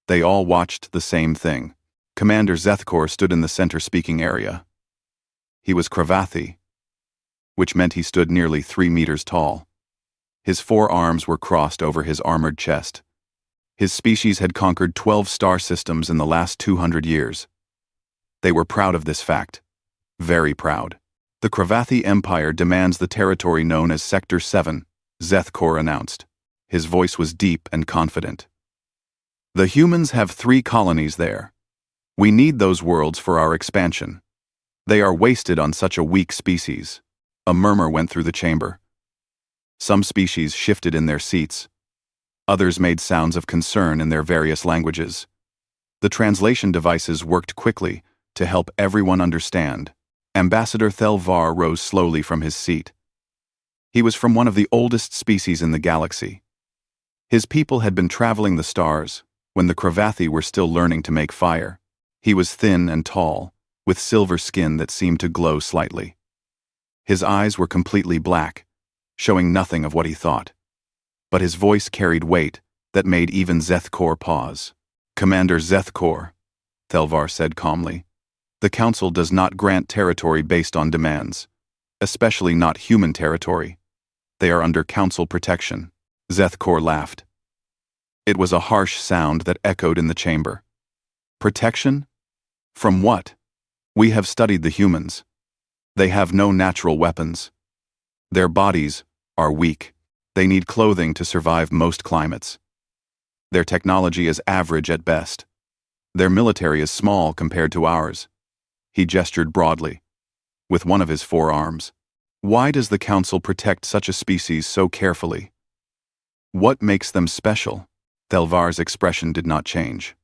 they all watched the same thing. Commander Zethkor stood in the center speaking area. He was Cravathi, which meant he stood nearly 3 meters tall. His 4 arms were crossed over his armored chest. His species had conquered 12 star systems in the last 200 years. They were proud of this fact. Very proud. The Cravathi Empire demands the territory known as Sector 7, Zethkor announced. His voice was deep and confident. The humans have 3 colonies there. We need those worlds for our expansion. They are wasted on such a weak species. A murmur went through the chamber. Some species shifted in their seats. Others made sounds of concern in their various languages. The translation devices worked quickly to help everyone understand. Ambassador Thelvar rose slowly from his seat. He was from one of the oldest species in the galaxy. His people had been traveling the stars when the Cravathi were still learning to make fire. He was thin and tall, with silver skin that seemed to glow slightly. His eyes were completely black, showing nothing of what he thought. But his voice carried weight that made even Zethkor pause. Commander Zethkor, Thelvar said calmly, the Council does not grant territory based on demands, especially not human territory. They are under Council protection. Zethkor laughed. It was a harsh sound that echoed in the chamber. Protection? From what? We have studied the humans. They have no natural weapons. Their bodies are weak. They need clothing to survive most climates. Their technology is average at best. Their military is small compared to ours. He gestured broadly, with one of his 4 arms. Why does the Council protect such a species so carefully? What makes them special? Thelvar's expression did not change.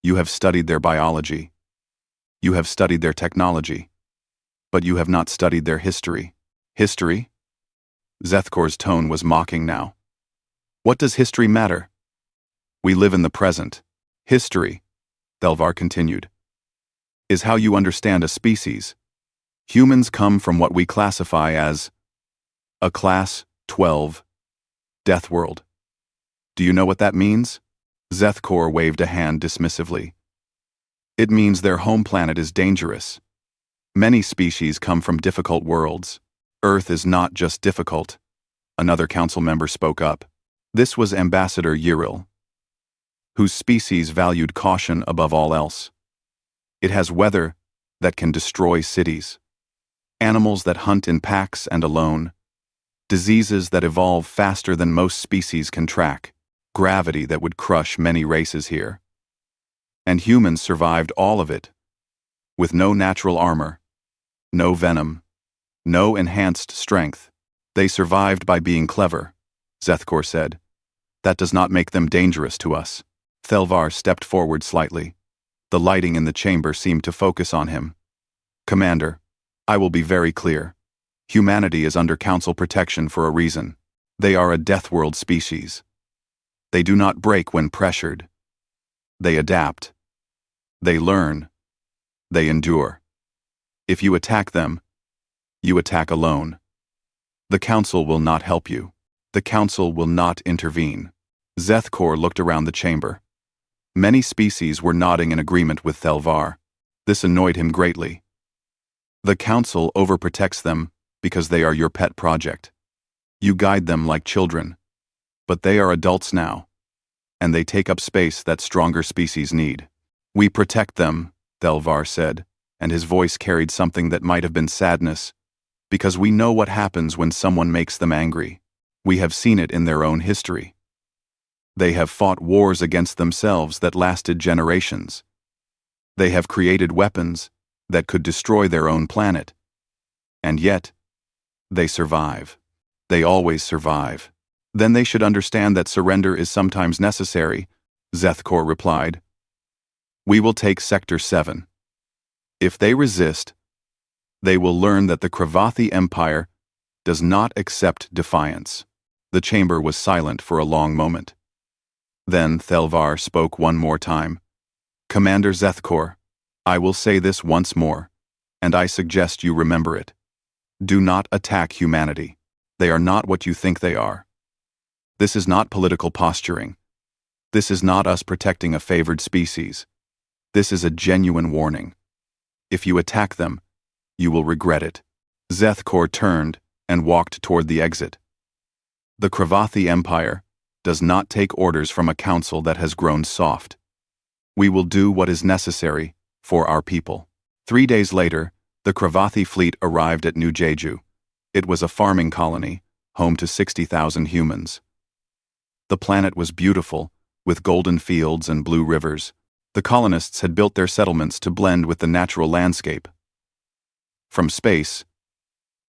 You have studied their biology. You have studied their technology. But you have not studied their history. History? Zethkor's tone was mocking now. What does history matter? We live in the present. History, Thelvar continued, is how you understand a species. Humans come from what we classify as a Class 12 Death World. Do you know what that means? Zethkor waved a hand dismissively. It means their home planet is dangerous. Many species come from difficult worlds. Earth is not just difficult. Another council member spoke up. This was Ambassador Yril. whose species valued caution above all else. It has weather that can destroy cities, animals that hunt in packs and alone, diseases that evolve faster than most species can track, gravity that would crush many races here. And humans survived all of it, with no natural armor, no venom, no enhanced strength. They survived by being clever, Zethkor said. That does not make them dangerous to us. Thelvar stepped forward slightly. The lighting in the chamber seemed to focus on him. Commander, I will be very clear. Humanity is under Council protection for a reason. They are a Deathworld species. They do not break when pressured. They adapt. They learn. They endure. If you attack them, you attack alone. The Council will not help you. The Council will not intervene. Zethkor looked around the chamber. Many species were nodding in agreement with Thelvar. This annoyed him greatly. The Council overprotects them because they are your pet project. You guide them like children. But they are adults now, and they take up space that stronger species need. We protect them, Thelvar said, and his voice carried something that might have been sadness, because we know what happens when someone makes them angry. We have seen it in their own history. They have fought wars against themselves that lasted generations. They have created weapons that could destroy their own planet. And yet, they survive. They always survive. Then they should understand that surrender is sometimes necessary, Zethkor replied. We will take Sector 7. If they resist, they will learn that the Kravathi Empire does not accept defiance. The chamber was silent for a long moment. Then Thelvar spoke one more time. Commander Zethkor, I will say this once more, and I suggest you remember it. Do not attack humanity. They are not what you think they are. This is not political posturing. This is not us protecting a favored species. This is a genuine warning. If you attack them, you will regret it. Zethkor turned and walked toward the exit. The Kravathi Empire does not take orders from a council that has grown soft. We will do what is necessary for our people. 3 days later, the Kravathi fleet arrived at New Jeju. It was a farming colony, home to 60,000 humans. The planet was beautiful, with golden fields and blue rivers. The colonists had built their settlements to blend with the natural landscape. From space,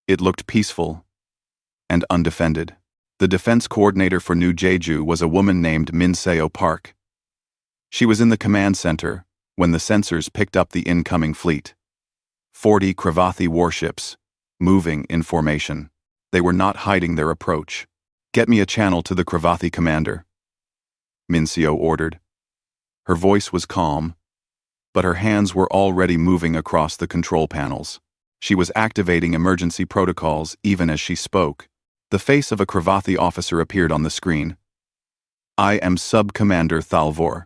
it looked peaceful and undefended. The defense coordinator for New Jeju was a woman named Minseo Park. She was in the command center when the sensors picked up the incoming fleet. 40 Kravathi warships, moving in formation. They were not hiding their approach. Get me a channel to the Kravathi commander, Minseo ordered. Her voice was calm, but her hands were already moving across the control panels. She was activating emergency protocols even as she spoke. The face of a Kravathi officer appeared on the screen. I am Sub-Commander Thalvor.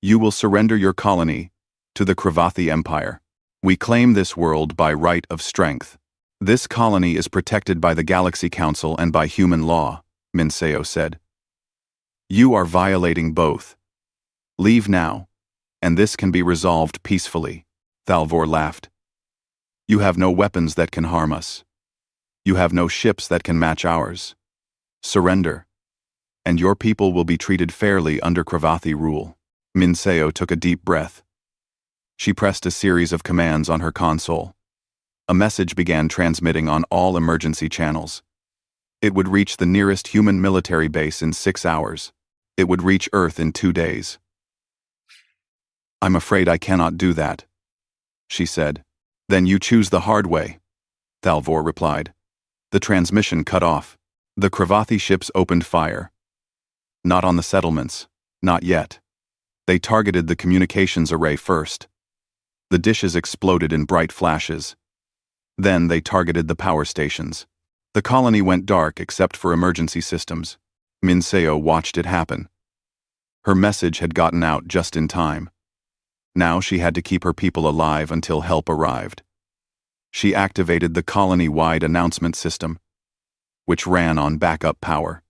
You will surrender your colony to the Kravathi Empire. We claim this world by right of strength. This colony is protected by the Galaxy Council and by human law, Minseo said. You are violating both. Leave now, and this can be resolved peacefully, Thalvor laughed. You have no weapons that can harm us. You have no ships that can match ours. Surrender, and your people will be treated fairly under Kravathi rule. Minseo took a deep breath. She pressed a series of commands on her console. A message began transmitting on all emergency channels. It would reach the nearest human military base in 6 hours. It would reach Earth in 2 days. I'm afraid I cannot do that, she said. Then you choose the hard way, Thalvor replied. The transmission cut off. The Kravathi ships opened fire. Not on the settlements, not yet. They targeted the communications array first. The dishes exploded in bright flashes. Then they targeted the power stations. The colony went dark except for emergency systems. Minseo watched it happen. Her message had gotten out just in time. Now she had to keep her people alive until help arrived. She activated the colony-wide announcement system, which ran on backup power.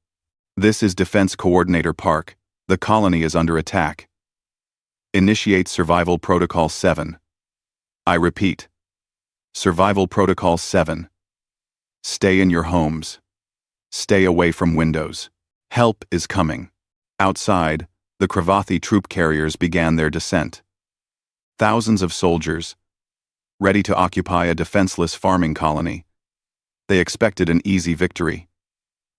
This is Defense Coordinator Park, The colony is under attack. Initiate Survival Protocol 7. I repeat. Survival Protocol 7. Stay in your homes. Stay away from windows. Help is coming. Outside, the Cravathi troop carriers began their descent. Thousands of soldiers, ready to occupy a defenseless farming colony. They expected an easy victory.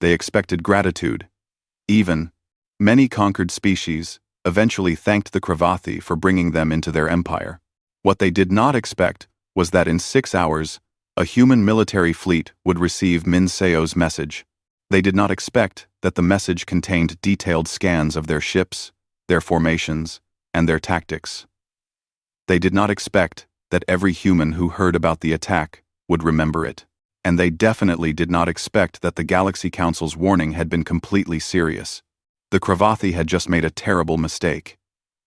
They expected gratitude. Even, many conquered species eventually thanked the Cravathi for bringing them into their empire. What they did not expect was that in 6 hours, a human military fleet would receive Min Seo's message. They did not expect that the message contained detailed scans of their ships, their formations, and their tactics. They did not expect that every human who heard about the attack would remember it. And they definitely did not expect that the Galaxy Council's warning had been completely serious. The Cravathi had just made a terrible mistake.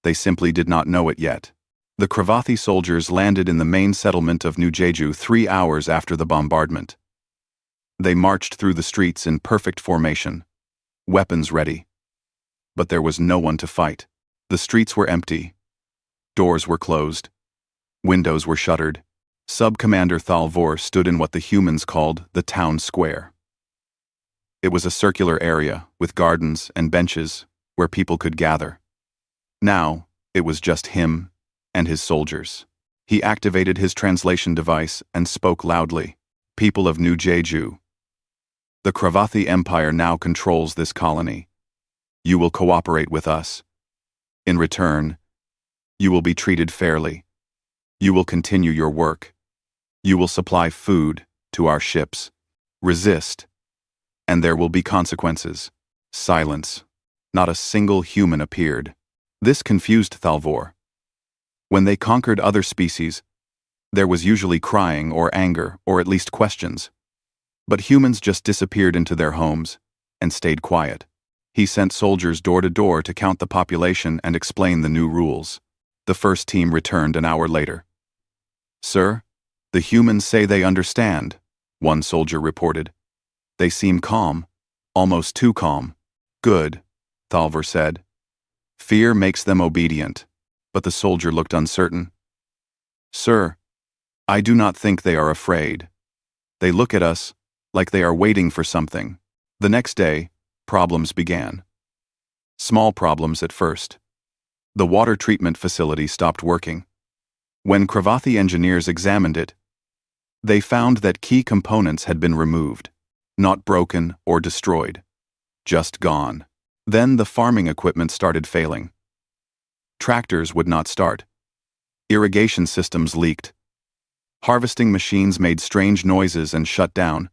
They simply did not know it yet. The Cravathi soldiers landed in the main settlement of New Jeju 3 hours after the bombardment. They marched through the streets in perfect formation, weapons ready. But there was no one to fight. The streets were empty. Doors were closed. Windows were shuttered. Sub-Commander Thalvor stood in what the humans called the town square. It was a circular area with gardens and benches where people could gather. Now, it was just him and his soldiers. He activated his translation device and spoke loudly. People of New Jeju. The Cravathi Empire now controls this colony. You will cooperate with us. In return, you will be treated fairly. You will continue your work. You will supply food to our ships. Resist, and there will be consequences. Silence. Not a single human appeared. This confused Thalvor. When they conquered other species, there was usually crying or anger or at least questions. But humans just disappeared into their homes and stayed quiet. He sent soldiers door to door to count the population and explain the new rules. The first team returned an hour later. Sir, the humans say they understand, one soldier reported. They seem calm, almost too calm. Good, Thalvor said. Fear makes them obedient, but the soldier looked uncertain. Sir, I do not think they are afraid. They look at us like they are waiting for something. The next day, problems began. Small problems at first. The water treatment facility stopped working. When Cravathi engineers examined it, they found that key components had been removed, not broken or destroyed, just gone. Then the farming equipment started failing. Tractors would not start. Irrigation systems leaked. Harvesting machines made strange noises and shut down.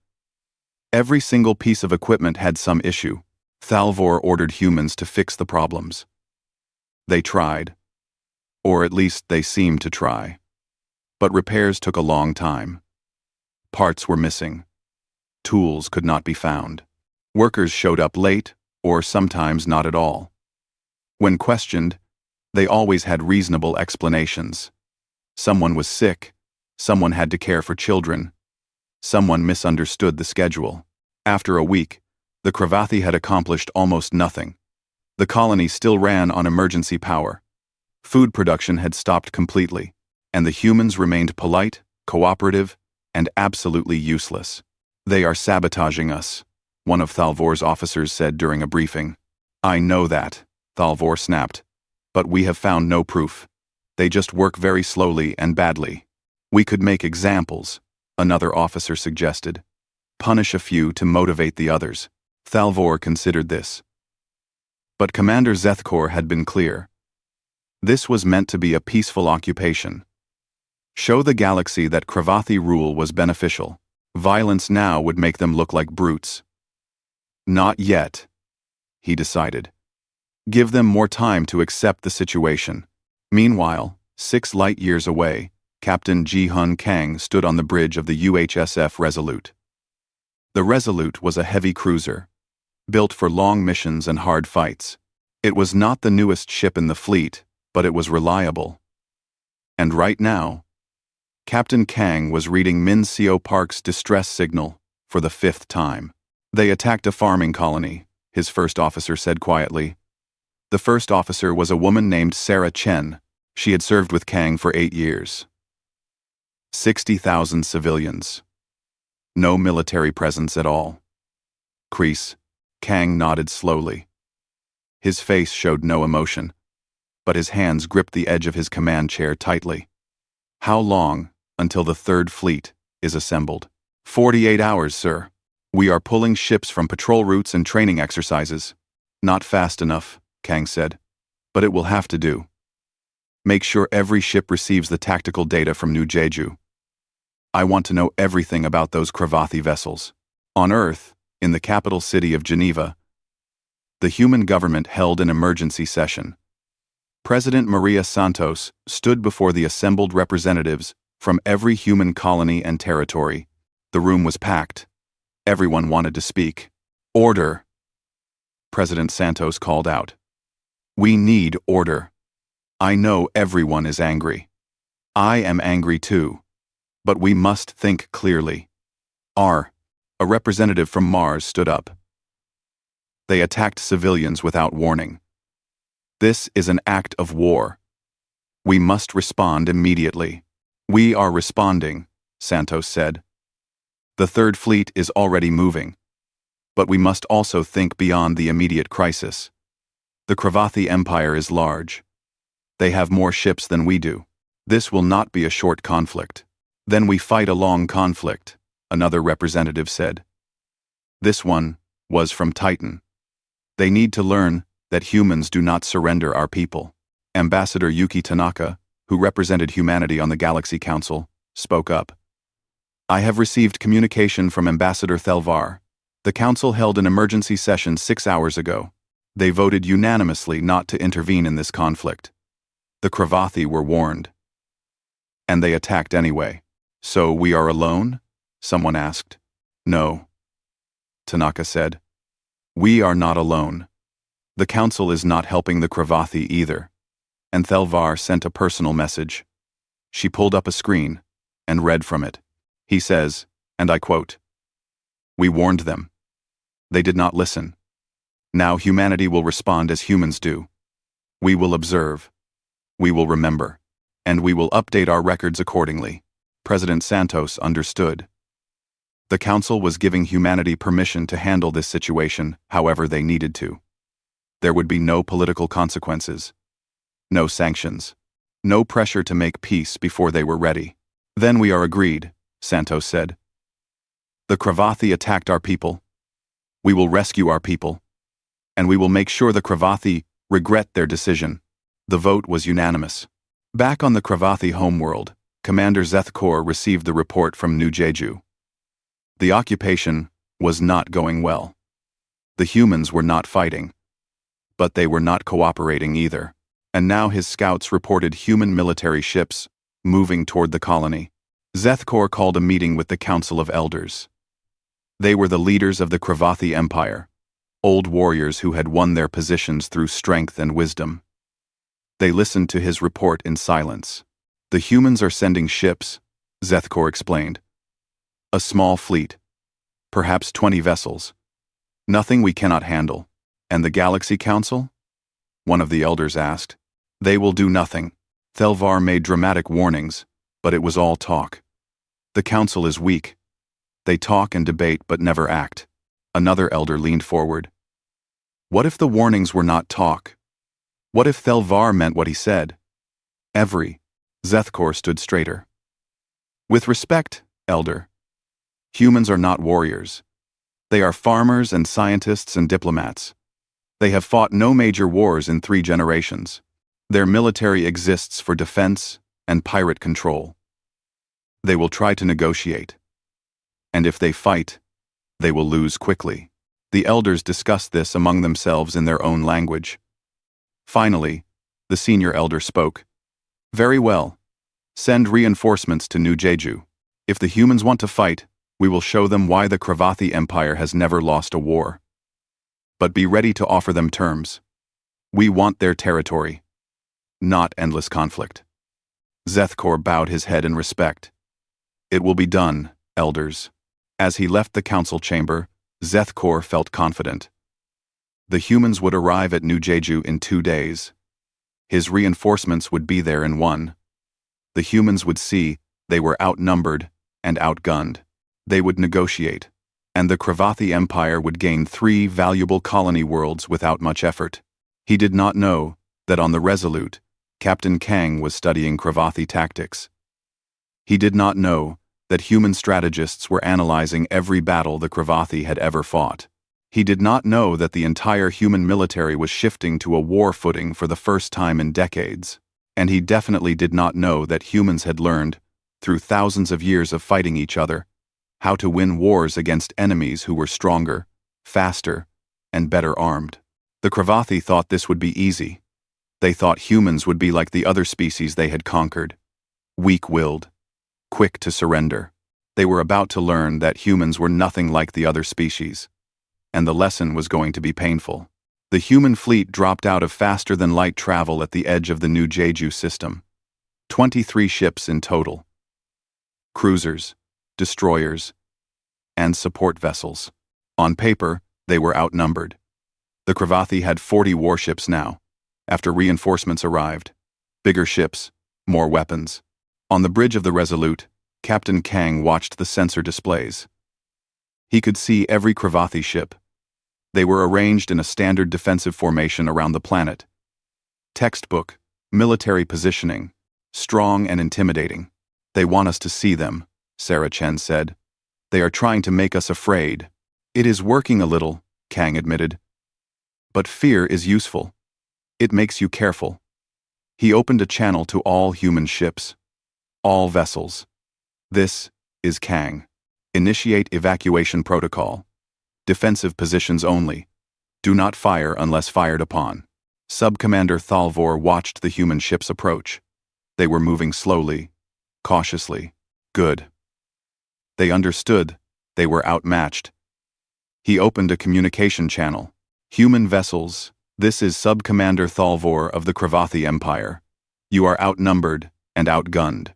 Every single piece of equipment had some issue. Thalvor ordered humans to fix the problems. They tried. Or at least they seemed to try. But repairs took a long time. Parts were missing. Tools could not be found. Workers showed up late, or sometimes not at all. When questioned, they always had reasonable explanations. Someone was sick. Someone had to care for children. Someone misunderstood the schedule. After a week, the Cravathi had accomplished almost nothing. The colony still ran on emergency power. Food production had stopped completely, and the humans remained polite, cooperative, and absolutely useless. They are sabotaging us, one of Thalvor's officers said during a briefing. I know that, Thalvor snapped, but we have found no proof. They just work very slowly and badly. We could make examples, another officer suggested. Punish a few to motivate the others. Thalvor considered this. But Commander Zethkor had been clear. This was meant to be a peaceful occupation. Show the galaxy that Cravathi rule was beneficial. Violence now would make them look like brutes. Not yet, he decided. Give them more time to accept the situation. Meanwhile, 6 light-years away, Captain Ji-Hun Kang stood on the bridge of the UHSF Resolute. The Resolute was a heavy cruiser, built for long missions and hard fights. It was not the newest ship in the fleet, but it was reliable. And right now, Captain Kang was reading Min Seo Park's distress signal for the 5th time. They attacked a farming colony, his first officer said quietly. The first officer was a woman named Sarah Chen. She had served with Kang for 8 years. 60,000 civilians. No military presence at all. Kreese. Kang nodded slowly. His face showed no emotion, but his hands gripped the edge of his command chair tightly. How long until the Third Fleet is assembled? 48 hours, sir. We are pulling ships from patrol routes and training exercises. Not fast enough, Kang said, but it will have to do. Make sure every ship receives the tactical data from New Jeju. I want to know everything about those Cravathi vessels. On Earth, in the capital city of Geneva, the human government held an emergency session. President Maria Santos stood before the assembled representatives from every human colony and territory. The room was packed. Everyone wanted to speak. Order! President Santos called out. We need order. I know everyone is angry. I am angry too. But we must think clearly. A representative from Mars stood up. They attacked civilians without warning. This is an act of war. We must respond immediately. We are responding, Santos said. The Third Fleet is already moving. But we must also think beyond the immediate crisis. The Cravathi Empire is large. They have more ships than we do. This will not be a short conflict. Then we fight a long conflict, another representative said. This one was from Titan. They need to learn that humans do not surrender our people. Ambassador Yuki Tanaka, who represented humanity on the Galaxy Council, spoke up. I have received communication from Ambassador Thelvar. The Council held an emergency session 6 hours ago. They voted unanimously not to intervene in this conflict. The Cravathi were warned. And they attacked anyway. So we are alone? Someone asked. No. Tanaka said. We are not alone. The Council is not helping the Cravathi either. And Thelvar sent a personal message. She pulled up a screen and read from it. He says, and I quote, We warned them. They did not listen. Now humanity will respond as humans do. We will observe. We will remember. And we will update our records accordingly. President Santos understood. The Council was giving humanity permission to handle this situation however they needed to. There would be no political consequences. No sanctions. No pressure to make peace before they were ready. Then we are agreed, Santos said. The Cravathi attacked our people. We will rescue our people. And we will make sure the Cravathi regret their decision. The vote was unanimous. Back on the Cravathi homeworld, Commander Zethkor received the report from New Jeju. The occupation was not going well. The humans were not fighting. But they were not cooperating either. And now his scouts reported human military ships moving toward the colony. Zethkor called a meeting with the Council of Elders. They were the leaders of the Cravathi Empire, old warriors who had won their positions through strength and wisdom. They listened to his report in silence. The humans are sending ships, Zethkor explained. A small fleet. Perhaps 20 vessels. Nothing we cannot handle. And the Galaxy Council? One of the elders asked. They will do nothing. Thelvar made dramatic warnings, but it was all talk. The Council is weak. They talk and debate but never act. Another elder leaned forward. What if the warnings were not talk? What if Thelvar meant what he said? Zethkor stood straighter. With respect, elder. Humans are not warriors. They are farmers and scientists and diplomats. They have fought no major wars in 3 generations. Their military exists for defense and pirate control. They will try to negotiate. And if they fight, they will lose quickly. The elders discussed this among themselves in their own language. Finally, the senior elder spoke. Very well. Send reinforcements to New Jeju. If the humans want to fight, we will show them why the Cravathi Empire has never lost a war. But be ready to offer them terms. We want their territory, not endless conflict. Zethkor bowed his head in respect. It will be done, elders. As he left the council chamber, Zethkor felt confident. The humans would arrive at New Jeju in 2 days. His reinforcements would be there in 1. The humans would see they were outnumbered and outgunned. They would negotiate, and the Kravathi Empire would gain 3 valuable colony worlds without much effort. He did not know that on the Resolute, Captain Kang was studying Kravathi tactics. He did not know that human strategists were analyzing every battle the Kravathi had ever fought. He did not know that the entire human military was shifting to a war footing for the first time in decades. And he definitely did not know that humans had learned, through thousands of years of fighting each other, how to win wars against enemies who were stronger, faster, and better armed. The Kravathi thought this would be easy. They thought humans would be like the other species they had conquered, weak-willed, quick to surrender. They were about to learn that humans were nothing like the other species, and the lesson was going to be painful. The human fleet dropped out of faster-than-light travel at the edge of the New Jeju system. 23 ships in total. Cruisers, destroyers, and support vessels. On paper, they were outnumbered. The Kravathi had 40 warships now, after reinforcements arrived. Bigger ships, more weapons. On the bridge of the Resolute, Captain Kang watched the sensor displays. He could see every Kravathi ship. They were arranged in a standard defensive formation around the planet. Textbook, military positioning, strong and intimidating. They want us to see them, Sarah Chen said. They are trying to make us afraid. It is working a little, Kang admitted. But fear is useful. It makes you careful. He opened a channel to all human ships. All vessels. This is Kang. Initiate evacuation protocol. Defensive positions only. Do not fire unless fired upon. Sub-Commander Thalvor watched the human ships approach. They were moving slowly, cautiously. Good. They understood they were outmatched. He opened a communication channel. Human vessels, this is Sub-Commander Thalvor of the Kravathi Empire. You are outnumbered and outgunned.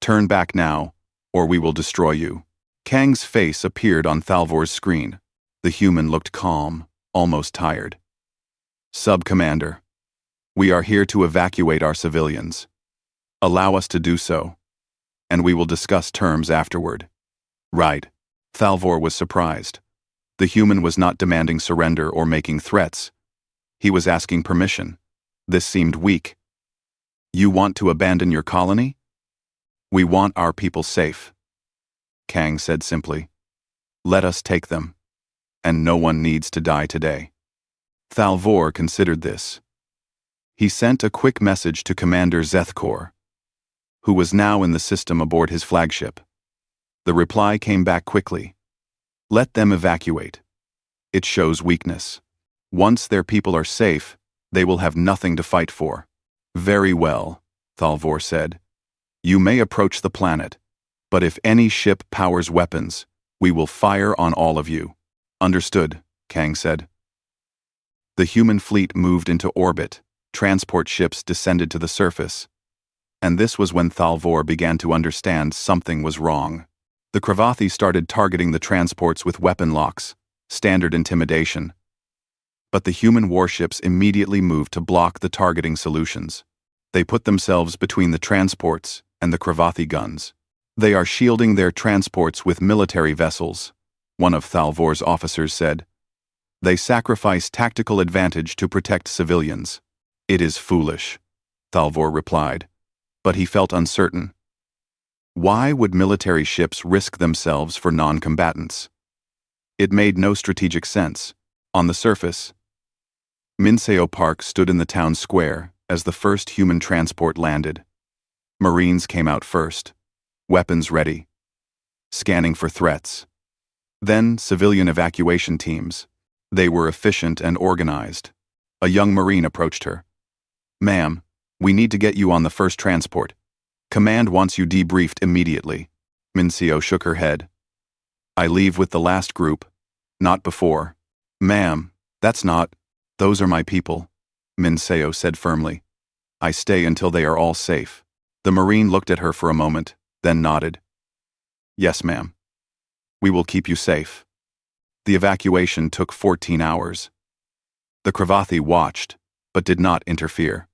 Turn back now, or we will destroy you. Kang's face appeared on Thalvor's screen. The human looked calm, almost tired. Sub-Commander, we are here to evacuate our civilians. Allow us to do so, and we will discuss terms afterward. Right. Thalvor was surprised. The human was not demanding surrender or making threats. He was asking permission. This seemed weak. You want to abandon your colony? We want our people safe, Kang said simply. Let us take them. And no one needs to die today. Thalvor considered this. He sent a quick message to Commander Zethkor, who was now in the system aboard his flagship. The reply came back quickly. Let them evacuate. It shows weakness. Once their people are safe, they will have nothing to fight for. Very well, Thalvor said. You may approach the planet, but if any ship powers weapons, we will fire on all of you. Understood, Kang said. The human fleet moved into orbit. Transport ships descended to the surface. And this was when Thalvor began to understand something was wrong. The Kravathi started targeting the transports with weapon locks, standard intimidation. But the human warships immediately moved to block the targeting solutions. They put themselves between the transports and the Kravathi guns. They are shielding their transports with military vessels, one of Thalvor's officers said. They sacrifice tactical advantage to protect civilians. It is foolish, Thalvor replied, but he felt uncertain. Why would military ships risk themselves for non-combatants? It made no strategic sense. On the surface, Minseo Park stood in the town square as the first human transport landed. Marines came out first, weapons ready, scanning for threats. Then civilian evacuation teams. They were efficient and organized. A young Marine approached her. Ma'am, we need to get you on the first transport. Command wants you debriefed immediately. Minseo shook her head. I leave with the last group, not before. Ma'am, that's not. Those are my people, Minseo said firmly. I stay until they are all safe. The Marine looked at her for a moment, then nodded. Yes, ma'am. We will keep you safe. The evacuation took 14 hours. The Cravathi watched, but did not interfere.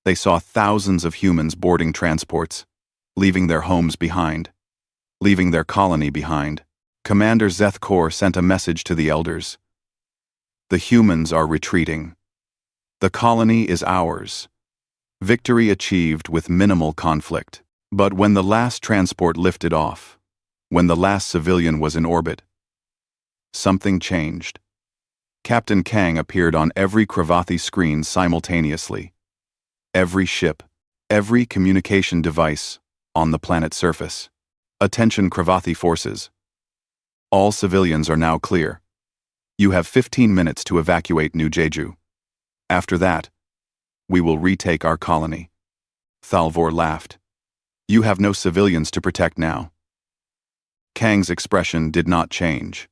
They saw thousands of humans boarding transports, leaving their homes behind, leaving their colony behind. Commander Zethkor sent a message to the elders. The humans are retreating. The colony is ours. Victory achieved with minimal conflict. But when the last transport lifted off, when the last civilian was in orbit, something changed. Captain Kang appeared on every Cravathi screen simultaneously. Every ship, every communication device on the planet's surface. Attention Cravathi forces. All civilians are now clear. You have 15 minutes to evacuate New Jeju. After that, we will retake our colony. Thalvor laughed. You have no civilians to protect now. Kang's expression did not change.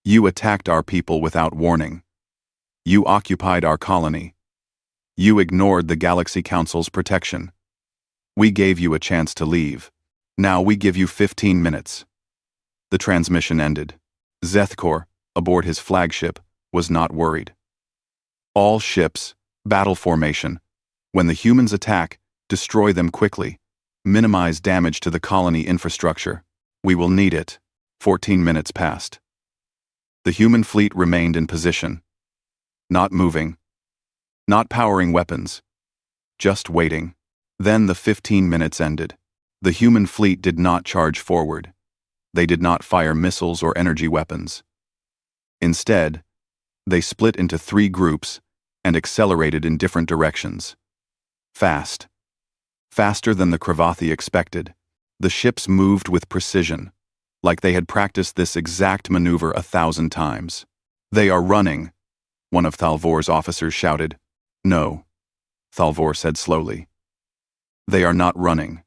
You attacked our people without warning. You occupied our colony. You ignored the Galaxy Council's protection. We gave you a chance to leave. Now we give you 15 minutes. The transmission ended. Zethkor, aboard his flagship, was not worried. All ships, battle formation. When the humans attack, destroy them quickly. Minimize damage to the colony infrastructure. We will need it. 14 minutes passed. The human fleet remained in position. Not moving. Not powering weapons. Just waiting. Then the 15 minutes ended. The human fleet did not charge forward. They did not fire missiles or energy weapons. Instead, they split into 3 groups and accelerated in different directions. Fast. Faster than the Cravathi expected. The ships moved with precision, like they had practiced this exact maneuver 1,000 times. They are running, one of Thalvor's officers shouted. No, Thalvor said slowly. They are not running.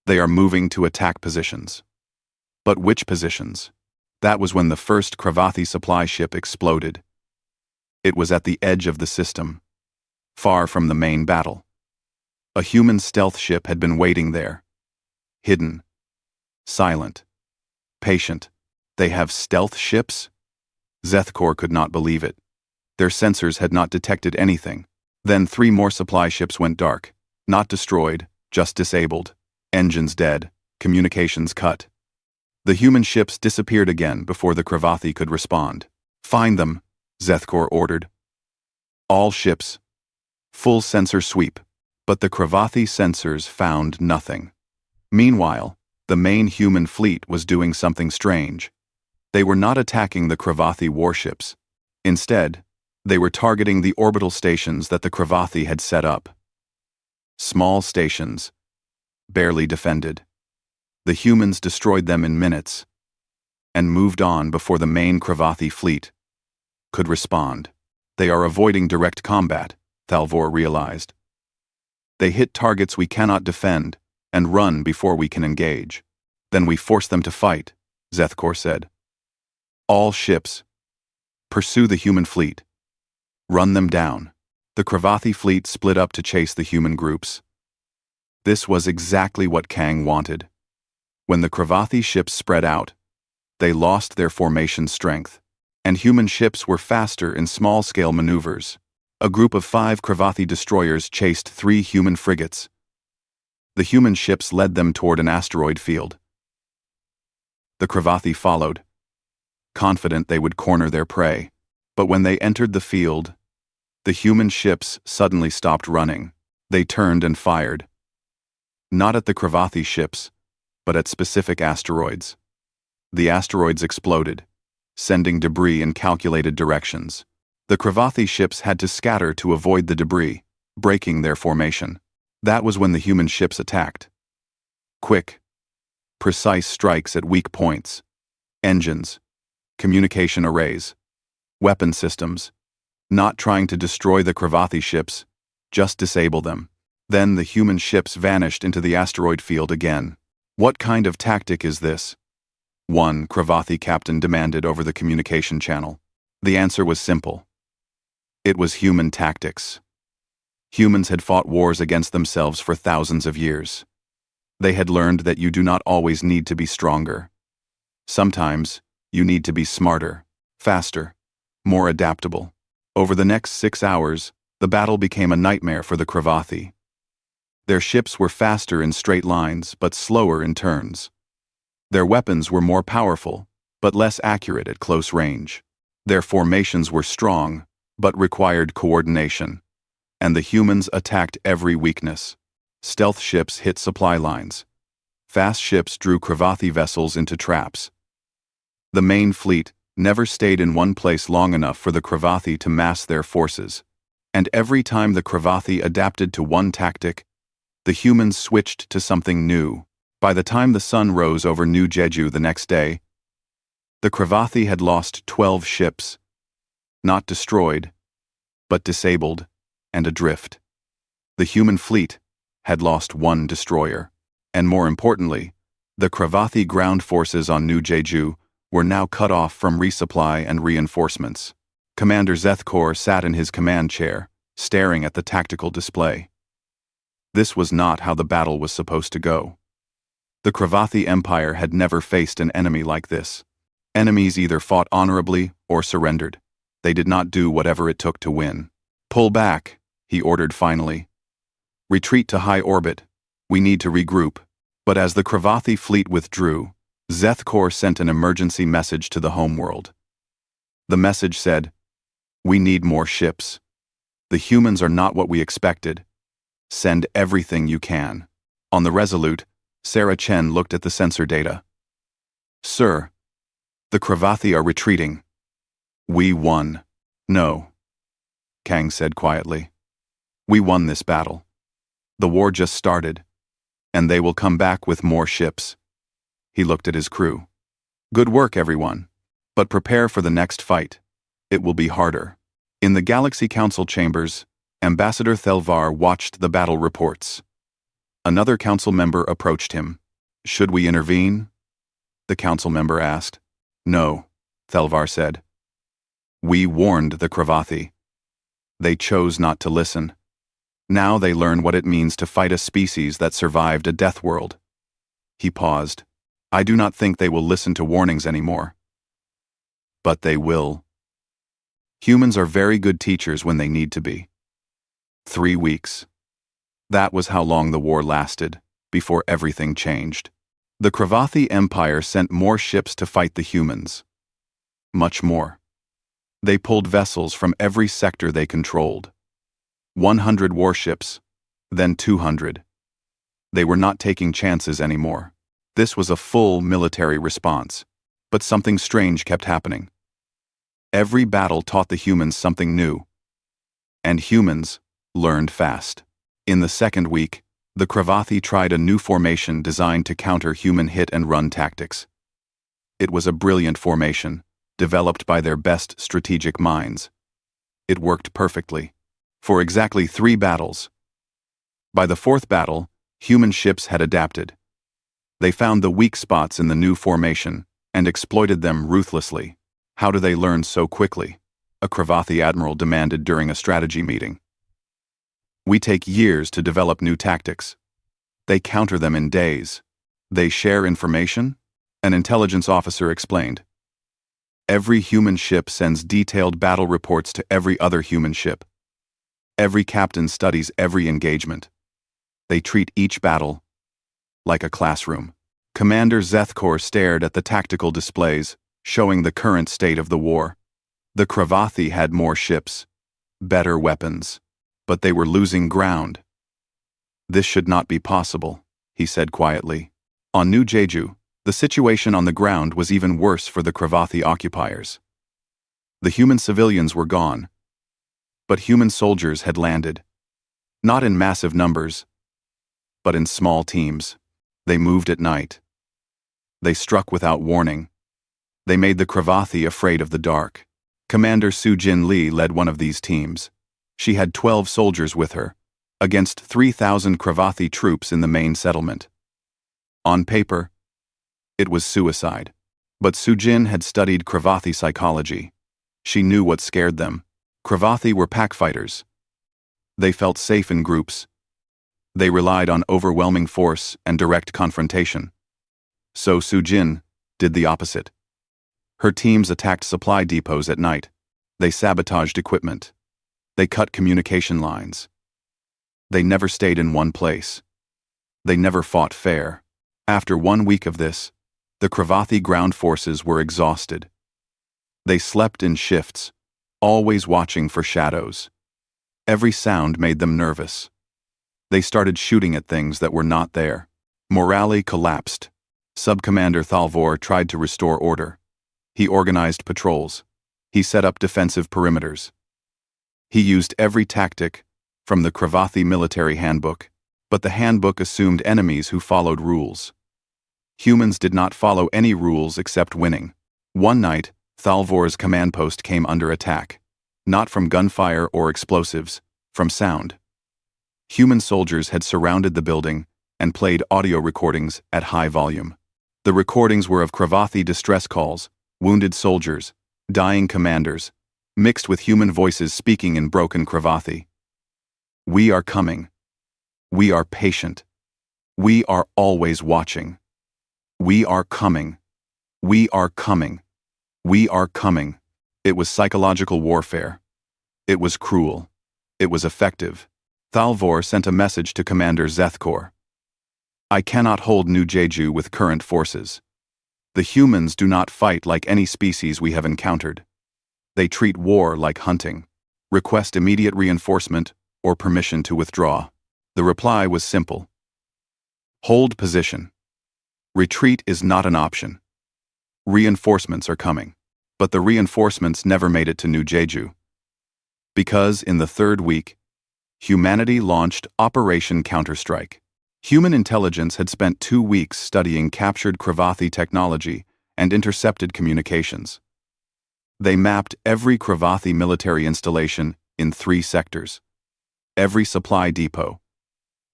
They are moving to attack positions. But which positions? That was when the first Cravathi supply ship exploded. It was at the edge of the system, far from the main battle. A human stealth ship had been waiting there. Hidden. Silent. Patient. They have stealth ships? Zethkor could not believe it. Their sensors had not detected anything. Then 3 more supply ships went dark. Not destroyed, just disabled. Engines dead. Communications cut. The human ships disappeared again before the Cravathi could respond. Find them, Zethkor ordered. All ships. Full sensor sweep. But the Cravathi sensors found nothing. Meanwhile, the main human fleet was doing something strange. They were not attacking the Cravathi warships. Instead, they were targeting the orbital stations that the Cravathi had set up. Small stations, barely defended. The humans destroyed them in minutes and moved on before the main Cravathi fleet could respond. They are avoiding direct combat, Thalvor realized. They hit targets we cannot defend and run before we can engage. Then we force them to fight, Zethkor said. All ships. Pursue the human fleet. Run them down. The Cravathi fleet split up to chase the human groups. This was exactly what Kang wanted. When the Cravathi ships spread out, they lost their formation strength, and human ships were faster in small-scale maneuvers. A group of 5 Cravathi destroyers chased 3 human frigates. The human ships led them toward an asteroid field. The Cravathi followed, confident they would corner their prey. But when they entered the field, the human ships suddenly stopped running. They turned and fired. Not at the Cravathi ships, but at specific asteroids. The asteroids exploded, sending debris in calculated directions. The Cravathi ships had to scatter to avoid the debris, breaking their formation. That was when the human ships attacked. Quick, precise strikes at weak points. Engines, communication arrays, weapon systems. Not trying to destroy the Cravathi ships, just disable them. Then the human ships vanished into the asteroid field again. What kind of tactic is this? One Cravathi captain demanded over the communication channel. The answer was simple. It was human tactics. Humans had fought wars against themselves for thousands of years. They had learned that you do not always need to be stronger. Sometimes, you need to be smarter, faster, more adaptable. Over the next 6 hours, the battle became a nightmare for the Cravathi. Their ships were faster in straight lines, but slower in turns. Their weapons were more powerful, but less accurate at close range. Their formations were strong, but required coordination. And the humans attacked every weakness. Stealth ships hit supply lines. Fast ships drew Cravathi vessels into traps. The main fleet never stayed in one place long enough for the Cravathi to mass their forces. And every time the Cravathi adapted to one tactic, the humans switched to something new. By the time the sun rose over New Jeju the next day, the Cravathi had lost 12 ships. Not destroyed, but disabled and adrift. The human fleet had lost 1 destroyer. And more importantly, the Cravathi ground forces on New Jeju were now cut off from resupply and reinforcements. Commander Zethkor sat in his command chair, staring at the tactical display. This was not how the battle was supposed to go. The Cravathi Empire had never faced an enemy like this. Enemies either fought honorably or surrendered. They did not do whatever it took to win. "Pull back," he ordered finally. "Retreat to high orbit. We need to regroup." But as the Cravathi fleet withdrew, Zethkor sent an emergency message to the homeworld. The message said, "We need more ships. The humans are not what we expected. Send everything you can." On the Resolute, Sarah Chen looked at the sensor data. "Sir, the Cravathi are retreating." "We won." "No," Kang said quietly. "We won this battle. The war just started, and they will come back with more ships." He looked at his crew. "Good work, everyone. But prepare for the next fight. It will be harder." In the Galaxy Council chambers, Ambassador Thelvar watched the battle reports. Another council member approached him. "Should we intervene?" the council member asked. "No," Thelvar said. "We warned the Cravathi. They chose not to listen. Now they learn what it means to fight a species that survived a death world." He paused. "I do not think they will listen to warnings anymore." "But they will. Humans are very good teachers when they need to be." 3 weeks. That was how long the war lasted, before everything changed. The Cravathi Empire sent more ships to fight the humans. Much more. They pulled vessels from every sector they controlled. 100 warships, then 200. They were not taking chances anymore. This was a full military response. But something strange kept happening. Every battle taught the humans something new. And humans learned fast. In the second week, the Cravathi tried a new formation designed to counter human hit-and-run tactics. It was a brilliant formation, developed by their best strategic minds. It worked perfectly, for exactly 3 battles. By the 4th battle, human ships had adapted. They found the weak spots in the new formation and exploited them ruthlessly. "How do they learn so quickly?" a Cravathi admiral demanded during a strategy meeting. "We take years to develop new tactics. They counter them in days. They share information?" an intelligence officer explained. "Every human ship sends detailed battle reports to every other human ship. Every captain studies every engagement. They treat each battle like a classroom." Commander Zethkor stared at the tactical displays, showing the current state of the war. The Cravathi had more ships, better weapons, but they were losing ground. "This should not be possible," he said quietly. On New Jeju, the situation on the ground was even worse for the Cravathi occupiers. The human civilians were gone, but human soldiers had landed. Not in massive numbers, but in small teams. They moved at night. They struck without warning. They made the Cravathi afraid of the dark. Commander Su-Jin Lee led one of these teams. She had 12 soldiers with her, against 3,000 Cravathi troops in the main settlement. On paper, it was suicide. But Su-Jin had studied Cravathi psychology. She knew what scared them. Cravathi were pack fighters. They felt safe in groups. They relied on overwhelming force and direct confrontation. So Su-Jin did the opposite. Her teams attacked supply depots at night. They sabotaged equipment. They cut communication lines. They never stayed in one place. They never fought fair. After 1 week of this, the Cravathi ground forces were exhausted. They slept in shifts, always watching for shadows. Every sound made them nervous. They started shooting at things that were not there. Morale collapsed. Subcommander Thalvor tried to restore order. He organized patrols. He set up defensive perimeters. He used every tactic from the Cravathi military handbook, but the handbook assumed enemies who followed rules. Humans did not follow any rules except winning. One night, Thalvor's command post came under attack, not from gunfire or explosives, from sound. Human soldiers had surrounded the building and played audio recordings at high volume. The recordings were of Cravathi distress calls, wounded soldiers, dying commanders, mixed with human voices speaking in broken Cravathi. We are coming. We are patient. We are always watching. We are coming. We are coming. We are coming. It was psychological warfare. It was cruel. It was effective. Thalvor sent a message to Commander Zethkor. I cannot hold New Jeju with current forces. The humans do not fight like any species we have encountered. They treat war like hunting. Request immediate reinforcement or permission to withdraw. The reply was simple. Hold position. Retreat is not an option. Reinforcements are coming. But the reinforcements never made it to New Jeju. Because in the third week, humanity launched Operation Counterstrike. Human intelligence had spent 2 weeks studying captured Cravathi technology and intercepted communications. They mapped every Cravathi military installation in 3 sectors. Every supply depot,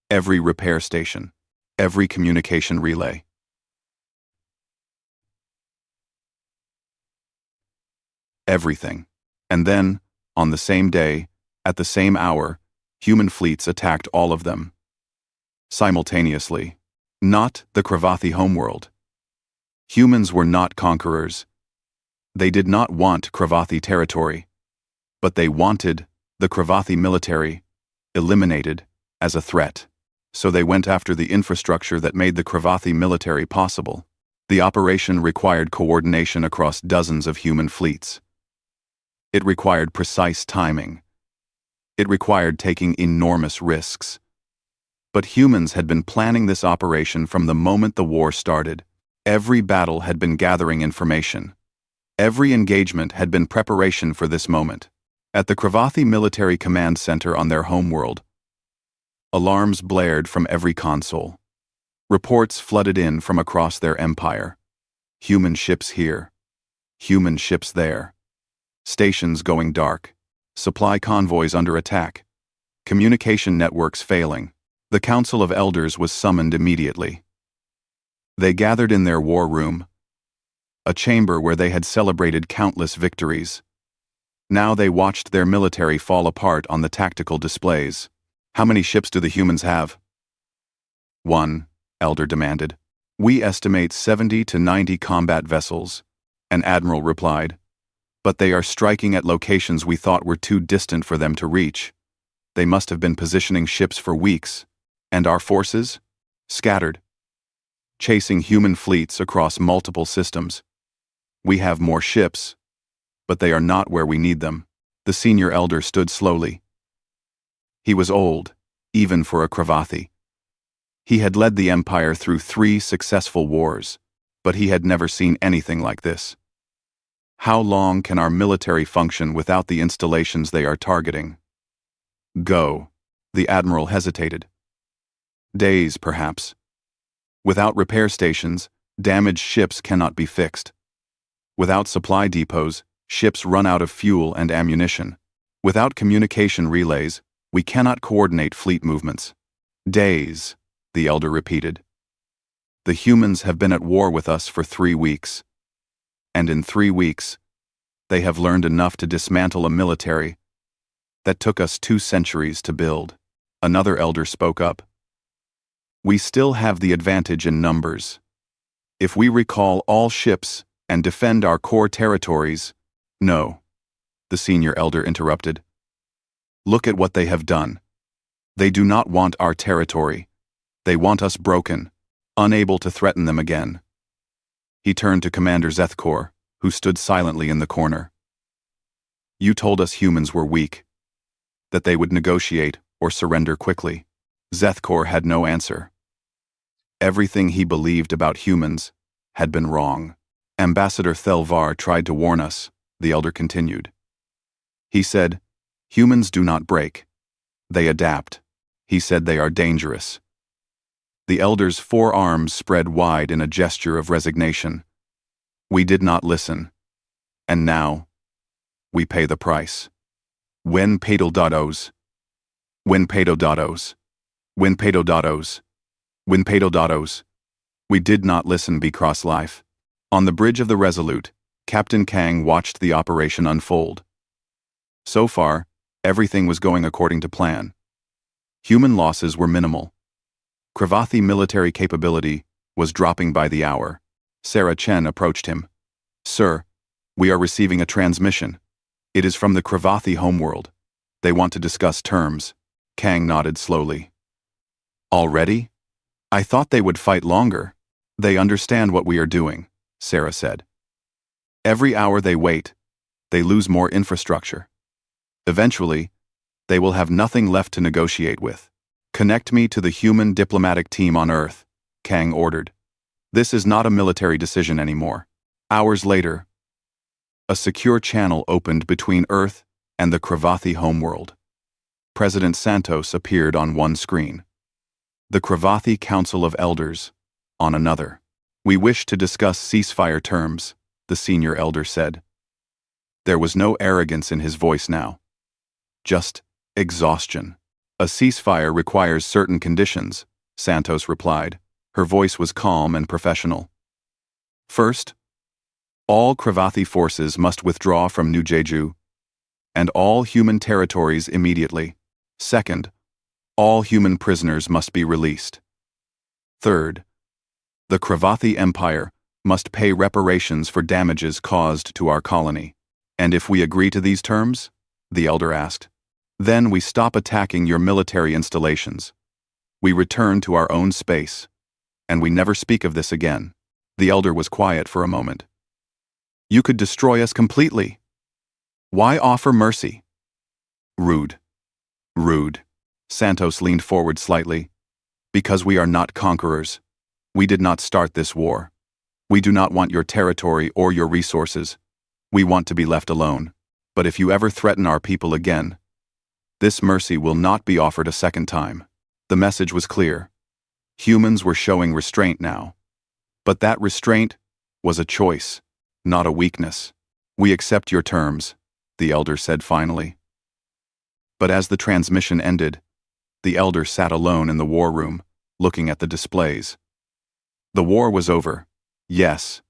every repair station, every communication relay. Everything. And then, on the same day, at the same hour, human fleets attacked all of them. Simultaneously. Not the Cravathi homeworld. Humans were not conquerors. They did not want Cravathi territory. But they wanted the Cravathi military eliminated as a threat. So they went after the infrastructure that made the Cravathi military possible. The operation required coordination across dozens of human fleets. It required precise timing. It required taking enormous risks. But humans had been planning this operation from the moment the war started. Every battle had been gathering information. Every engagement had been preparation for this moment. At the Cravathi Military Command Center on their homeworld, alarms blared from every console. Reports flooded in from across their empire. Human ships here. Human ships there. Stations going dark. Supply convoys under attack. Communication networks failing. The Council of Elders was summoned immediately. They gathered in their war room, a chamber where they had celebrated countless victories. Now they watched their military fall apart on the tactical displays. How many ships do the humans have? 1, Elder demanded. We estimate 70 to 90 combat vessels, an admiral replied. But they are striking at locations we thought were too distant for them to reach. They must have been positioning ships for weeks. And our forces? Scattered. Chasing human fleets across multiple systems. We have more ships, but they are not where we need them. The senior elder stood slowly. He was old, even for a Cravathi. He had led the empire through 3 successful wars, but he had never seen anything like this. How long can our military function without the installations they are targeting? Go. The admiral hesitated. Days, perhaps. Without repair stations, damaged ships cannot be fixed. Without supply depots, ships run out of fuel and ammunition. Without communication relays, we cannot coordinate fleet movements. Days, the elder repeated. The humans have been at war with us for 3 weeks. And in 3 weeks, they have learned enough to dismantle a military that took us 2 centuries to build. Another elder spoke up. We still have the advantage in numbers. If we recall all ships and defend our core territories, no. the senior elder interrupted. Look at what they have done. They do not want our territory. They want us broken, unable to threaten them again. He turned to Commander Zethkor, who stood silently in the corner. You told us humans were weak, that they would negotiate or surrender quickly. Zethkor had no answer. Everything he believed about humans had been wrong. Ambassador Thelvar tried to warn us, the elder continued. He said, humans do not break. They adapt. He said they are dangerous. The elder's forearms spread wide in a gesture of resignation. We did not listen. And now, we pay the price. When pedodados. When pedodados. When pedodados. When pedodados. We did not listen because life. On the bridge of the Resolute, Captain Kang watched the operation unfold. So far, everything was going according to plan. Human losses were minimal. Kravathi military capability was dropping by the hour. Sarah Chen approached him. Sir, we are receiving a transmission. It is from the Kravathi homeworld. They want to discuss terms. Kang nodded slowly. Already? I thought they would fight longer. They understand what we are doing, Sarah said. Every hour they wait, they lose more infrastructure. Eventually, they will have nothing left to negotiate with. Connect me to the human diplomatic team on Earth, Kang ordered. This is not a military decision anymore. Hours later, a secure channel opened between Earth and the Kravathi homeworld. President Santos appeared on one screen. The Kravathi Council of Elders on another. We wish to discuss ceasefire terms, the senior elder said. There was no arrogance in his voice now. Just exhaustion. A ceasefire requires certain conditions, Santos replied. Her voice was calm and professional. First, all Kravathi forces must withdraw from New Jeju, and all human territories immediately. Second, all human prisoners must be released. Third, the Kravathi Empire must pay reparations for damages caused to our colony. And if we agree to these terms? The elder asked. Then we stop attacking your military installations. We return to our own space, and we never speak of this again. The elder was quiet for a moment. You could destroy us completely. Why offer mercy? Rude. Rude. Santos leaned forward slightly. Because we are not conquerors. We did not start this war. We do not want your territory or your resources. We want to be left alone. But if you ever threaten our people again, this mercy will not be offered a second time. The message was clear. Humans were showing restraint now. But that restraint was a choice, not a weakness. We accept your terms, the elder said finally. But as the transmission ended, the elder sat alone in the war room, looking at the displays. The war was over, yes,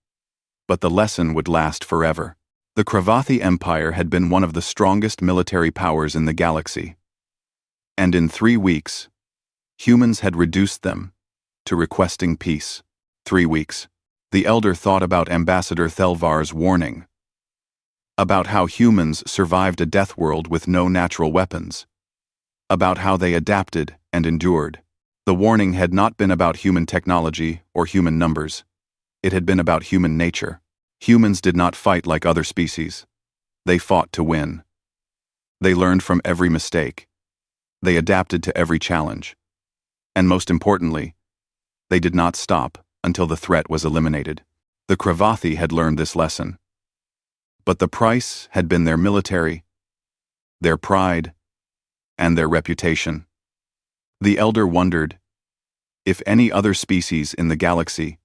but the lesson would last forever. The Kravathi Empire had been one of the strongest military powers in the galaxy. And in 3 weeks, humans had reduced them to requesting peace. 3 weeks. The elder thought about Ambassador Thelvar's warning. About how humans survived a death world with no natural weapons. About how they adapted and endured. The warning had not been about human technology or human numbers. It had been about human nature. Humans did not fight like other species. They fought to win. They learned from every mistake. They adapted to every challenge. And most importantly, they did not stop until the threat was eliminated. The Kravathi had learned this lesson. But the price had been their military, their pride, and their reputation. The elder wondered if any other species in the galaxy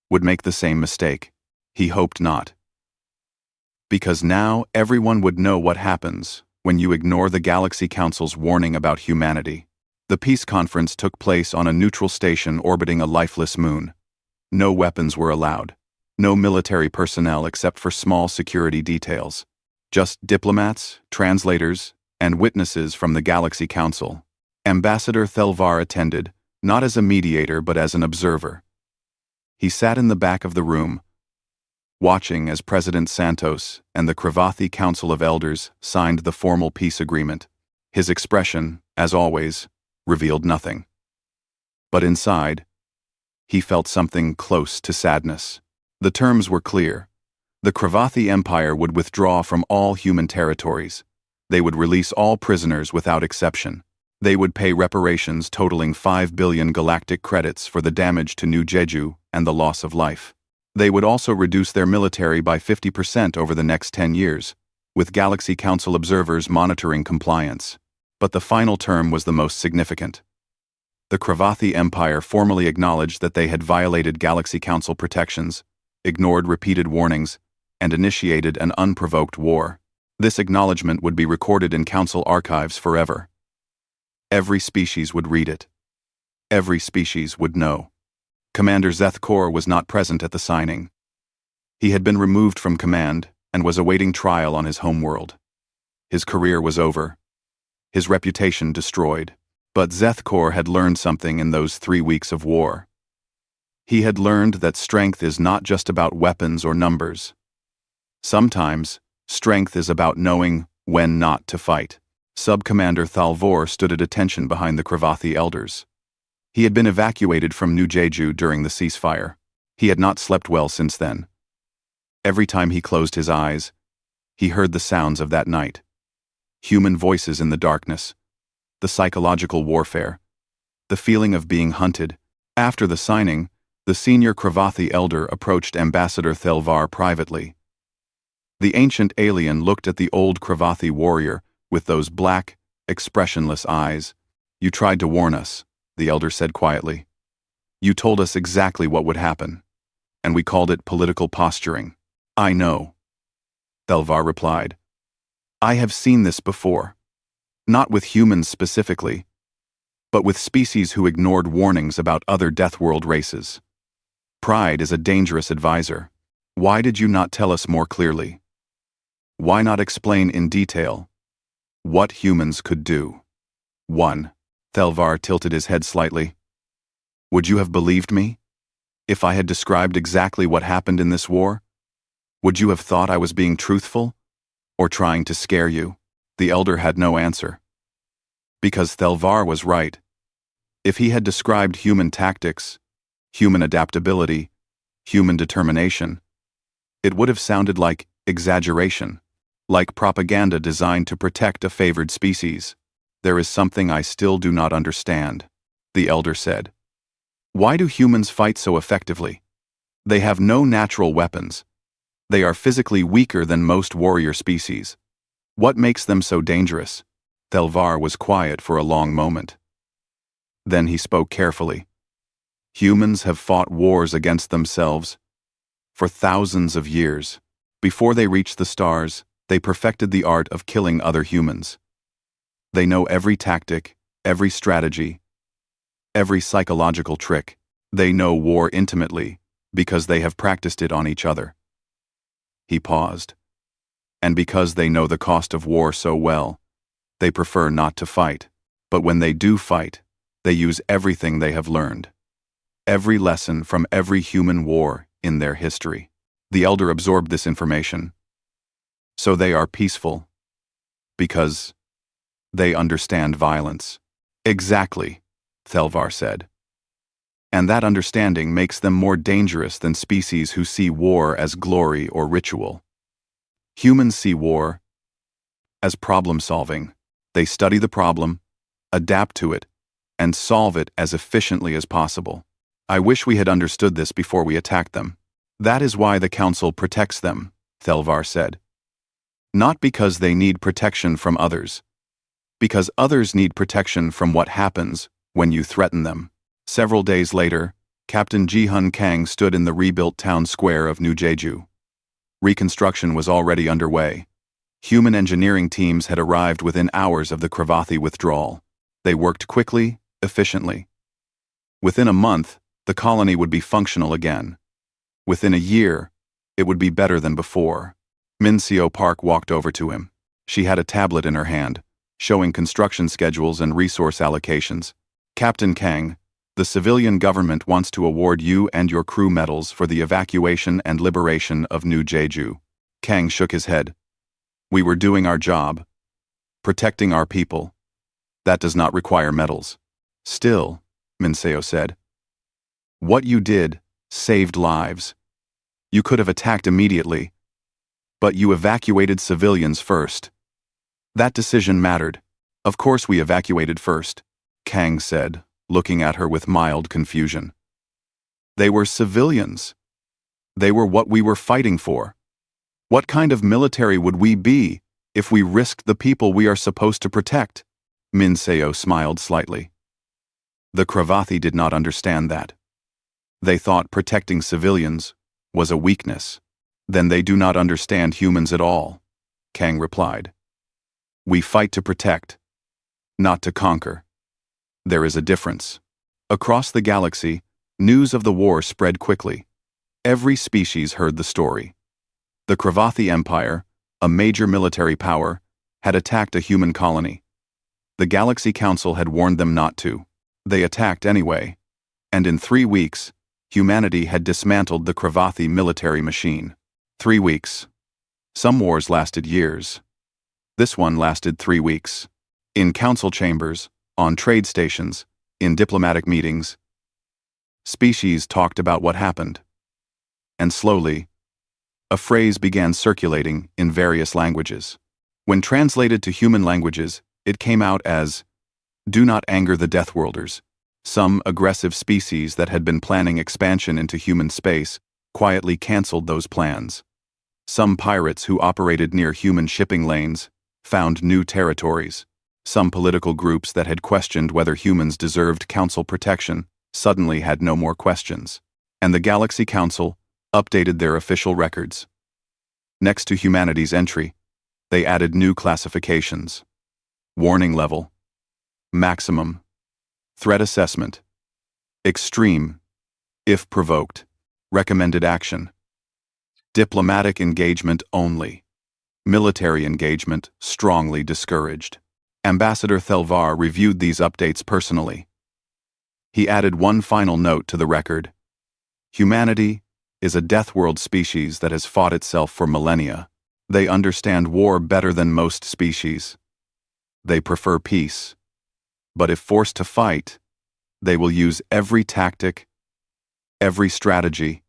would make the same mistake. He hoped not. Because now everyone would know what happens when you ignore the Galaxy Council's warning about humanity. The peace conference took place on a neutral station orbiting a lifeless moon. No weapons were allowed. No military personnel except for small security details. Just diplomats, translators, and witnesses from the Galaxy Council. Ambassador Thelvar attended, not as a mediator but as an observer. He sat in the back of the room, watching as President Santos and the Cravathi Council of Elders signed the formal peace agreement. His expression, as always, revealed nothing. But inside, he felt something close to sadness. The terms were clear. The Cravathi Empire would withdraw from all human territories. They would release all prisoners without exception. They would pay reparations totaling 5 billion galactic credits for the damage to New Jeju and the loss of life. They would also reduce their military by 50% over the next 10 years, with Galaxy Council observers monitoring compliance. But the final term was the most significant. The Cravathi Empire formally acknowledged that they had violated Galaxy Council protections, ignored repeated warnings, and initiated an unprovoked war. This acknowledgement would be recorded in Council archives forever. Every species would read it. Every species would know. Commander Zeth Kor was not present at the signing. He had been removed from command and was awaiting trial on his homeworld. His career was over. His reputation destroyed. But Zeth Kor had learned something in those 3 weeks of war. He had learned that strength is not just about weapons or numbers. Sometimes, strength is about knowing when not to fight. Sub-Commander Thalvor stood at attention behind the Cravathi elders. He had been evacuated from New Jeju during the ceasefire. He had not slept well since then. Every time he closed his eyes, he heard the sounds of that night. Human voices in the darkness. The psychological warfare. The feeling of being hunted. After the signing, the senior Cravathi elder approached Ambassador Thalvar privately. The ancient alien looked at the old Cravathi warrior with those black, expressionless eyes. "You tried to warn us," the elder said quietly. "You told us exactly what would happen, and we called it political posturing." "I know," Thalvar replied. "I have seen this before. Not with humans specifically, but with species who ignored warnings about other Deathworld races. Pride is a dangerous advisor. Why did you not tell us more clearly? Why not explain in detail what humans could do?" 1. Thalvar tilted his head slightly. "Would you have believed me? If I had described exactly what happened in this war? Would you have thought I was being truthful? Or trying to scare you?" The elder had no answer. Because Thalvar was right. If he had described human tactics, human adaptability, human determination, it would have sounded like exaggeration, like propaganda designed to protect a favored species. "There is something I still do not understand," the elder said. "Why do humans fight so effectively? They have no natural weapons. They are physically weaker than most warrior species. What makes them so dangerous?" Thalvar was quiet for a long moment. Then he spoke carefully. "Humans have fought wars against themselves for thousands of years. Before they reached the stars, they perfected the art of killing other humans. They know every tactic, every strategy, every psychological trick. They know war intimately because they have practiced it on each other." He paused. "And because they know the cost of war so well, they prefer not to fight. But when they do fight, they use everything they have learned. Every lesson from every human war in their history." The elder absorbed this information. "So they are peaceful because they understand violence." "Exactly," Thalvar said. "And that understanding makes them more dangerous than species who see war as glory or ritual. Humans see war as problem-solving. They study the problem, adapt to it, and solve it as efficiently as possible. I wish we had understood this before we attacked them. That is why the Council protects them," Thalvar said. "Not because they need protection from others. Because others need protection from what happens when you threaten them." Several days later, Captain Ji-hun Kang stood in the rebuilt town square of New Jeju. Reconstruction was already underway. Human engineering teams had arrived within hours of the Cravathi withdrawal. They worked quickly, efficiently. Within a month, the colony would be functional again. Within a year, it would be better than before. Min Seo Park walked over to him. She had a tablet in her hand, showing construction schedules and resource allocations. "Captain Kang, The civilian government wants to award you and your crew medals for the evacuation and liberation of New Jeju. Kang shook his head. We were doing our job. Protecting our people. That does not require medals. Still, Minseo said. What you did saved lives. You could have attacked immediately. But you evacuated civilians first. That decision mattered. Of course we evacuated first, Kang said, looking at her with mild confusion. They were civilians. They were what we were fighting for. What kind of military would we be if we risked the people we are supposed to protect? Minseo smiled slightly. The Cravathi did not understand that. They thought protecting civilians was a weakness. Then they do not understand humans at all, Kang replied. We fight to protect, not to conquer. There is a difference. Across the galaxy, news of the war spread quickly. Every species heard the story. The Cravathi Empire, a major military power, had attacked a human colony. The Galaxy Council had warned them not to. They attacked anyway, and in 3 weeks, humanity had dismantled the Cravathi military machine. 3 weeks. Some wars lasted years. This one lasted 3 weeks. In council chambers, on trade stations, in diplomatic meetings, species talked about what happened. And slowly, a phrase began circulating in various languages. When translated to human languages, it came out as, "Do not anger the Deathworlders." Some aggressive species that had been planning expansion into human space quietly canceled those plans. Some pirates who operated near human shipping lanes found new territories. Some political groups that had questioned whether humans deserved council protection suddenly had no more questions. And the Galaxy Council updated their official records. Next to humanity's entry, they added new classifications. Warning level. Maximum. Threat assessment. Extreme. If provoked. Recommended action. Diplomatic engagement only. Military engagement strongly discouraged. Ambassador Thelvar reviewed these updates personally. He added one final note to the record. Humanity is a deathworld species that has fought itself for millennia. They understand war better than most species. They prefer peace. But if forced to fight, they will use every tactic, every strategy,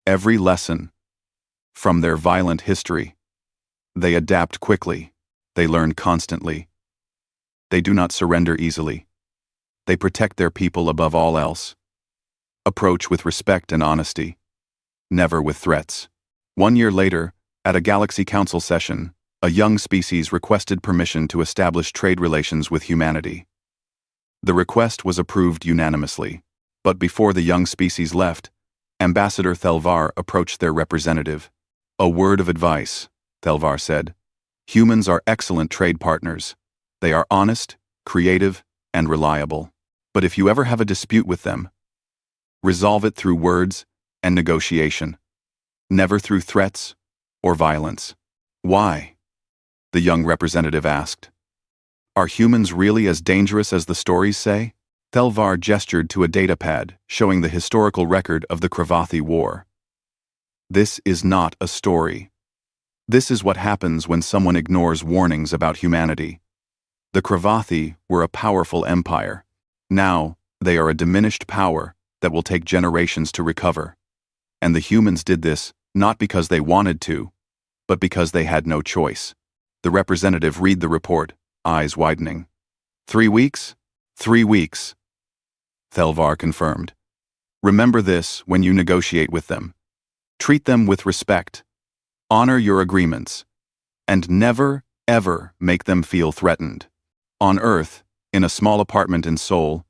every lesson from their violent history. They adapt quickly. They learn constantly. They do not surrender easily. They protect their people above all else. Approach with respect and honesty. Never with threats. 1 year later, at a Galaxy Council session, a young species requested permission to establish trade relations with humanity. The request was approved unanimously, but before the young species left, Ambassador Thelvar approached their representative. A word of advice, Thelvar said. Humans are excellent trade partners. They are honest, creative, and reliable. But if you ever have a dispute with them, resolve it through words and negotiation, never through threats or violence. Why? The young representative asked. Are humans really as dangerous as the stories say? Thelvar gestured to a datapad showing the historical record of the Cravathi War. This is not a story. This is what happens when someone ignores warnings about humanity. The Cravathi were a powerful empire. Now, they are a diminished power that will take generations to recover. And the humans did this not because they wanted to, but because they had no choice. The representative read the report, eyes widening. 3 weeks? 3 weeks. Thelvar confirmed. Remember this when you negotiate with them. Treat them with respect. Honor your agreements. And never, ever make them feel threatened. On Earth, in a small apartment in Seoul,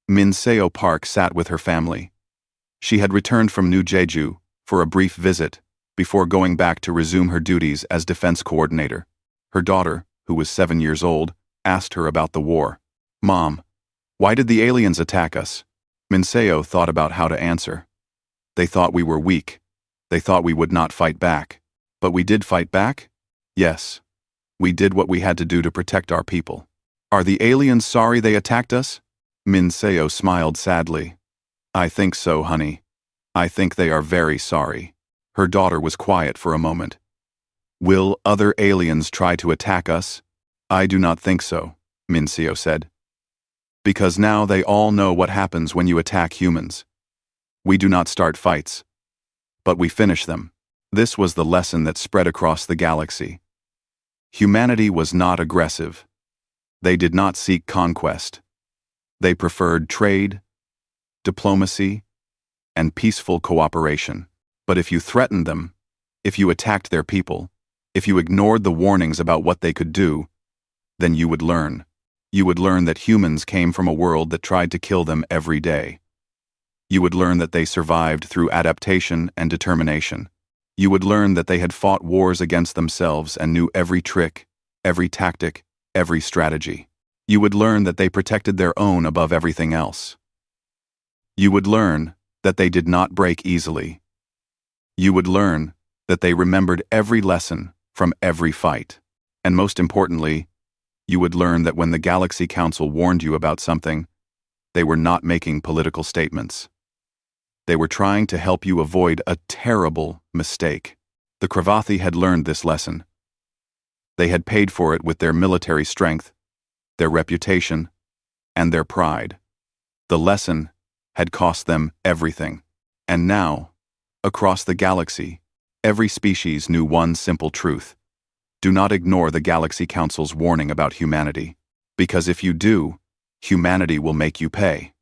Minseo Park sat with her family. She had returned from New Jeju for a brief visit before going back to resume her duties as defense coordinator. Her daughter, who was 7 years old, asked her about the war. Mom, why did the aliens attack us? Minseo thought about how to answer. They thought we were weak. They thought we would not fight back. But we did fight back? Yes. We did what we had to do to protect our people. Are the aliens sorry they attacked us? Minseo smiled sadly. I think so, honey. I think they are very sorry. Her daughter was quiet for a moment. Will other aliens try to attack us? I do not think so, Minseo said. Because now they all know what happens when you attack humans. We do not start fights, but we finish them. This was the lesson that spread across the galaxy. Humanity was not aggressive. They did not seek conquest. They preferred trade, diplomacy, and peaceful cooperation. But if you threatened them, if you attacked their people, if you ignored the warnings about what they could do, then you would learn. You would learn that humans came from a world that tried to kill them every day. You would learn that they survived through adaptation and determination. You would learn that they had fought wars against themselves and knew every trick, every tactic, every strategy. You would learn that they protected their own above everything else. You would learn that they did not break easily. You would learn that they remembered every lesson from every fight. And most importantly, you would learn that when the Galaxy Council warned you about something, they were not making political statements. They were trying to help you avoid a terrible mistake. The Cravathi had learned this lesson. They had paid for it with their military strength, their reputation, and their pride. The lesson had cost them everything. And now, across the galaxy, every species knew one simple truth. Do not ignore the Galaxy Council's warning about humanity, because if you do, humanity will make you pay.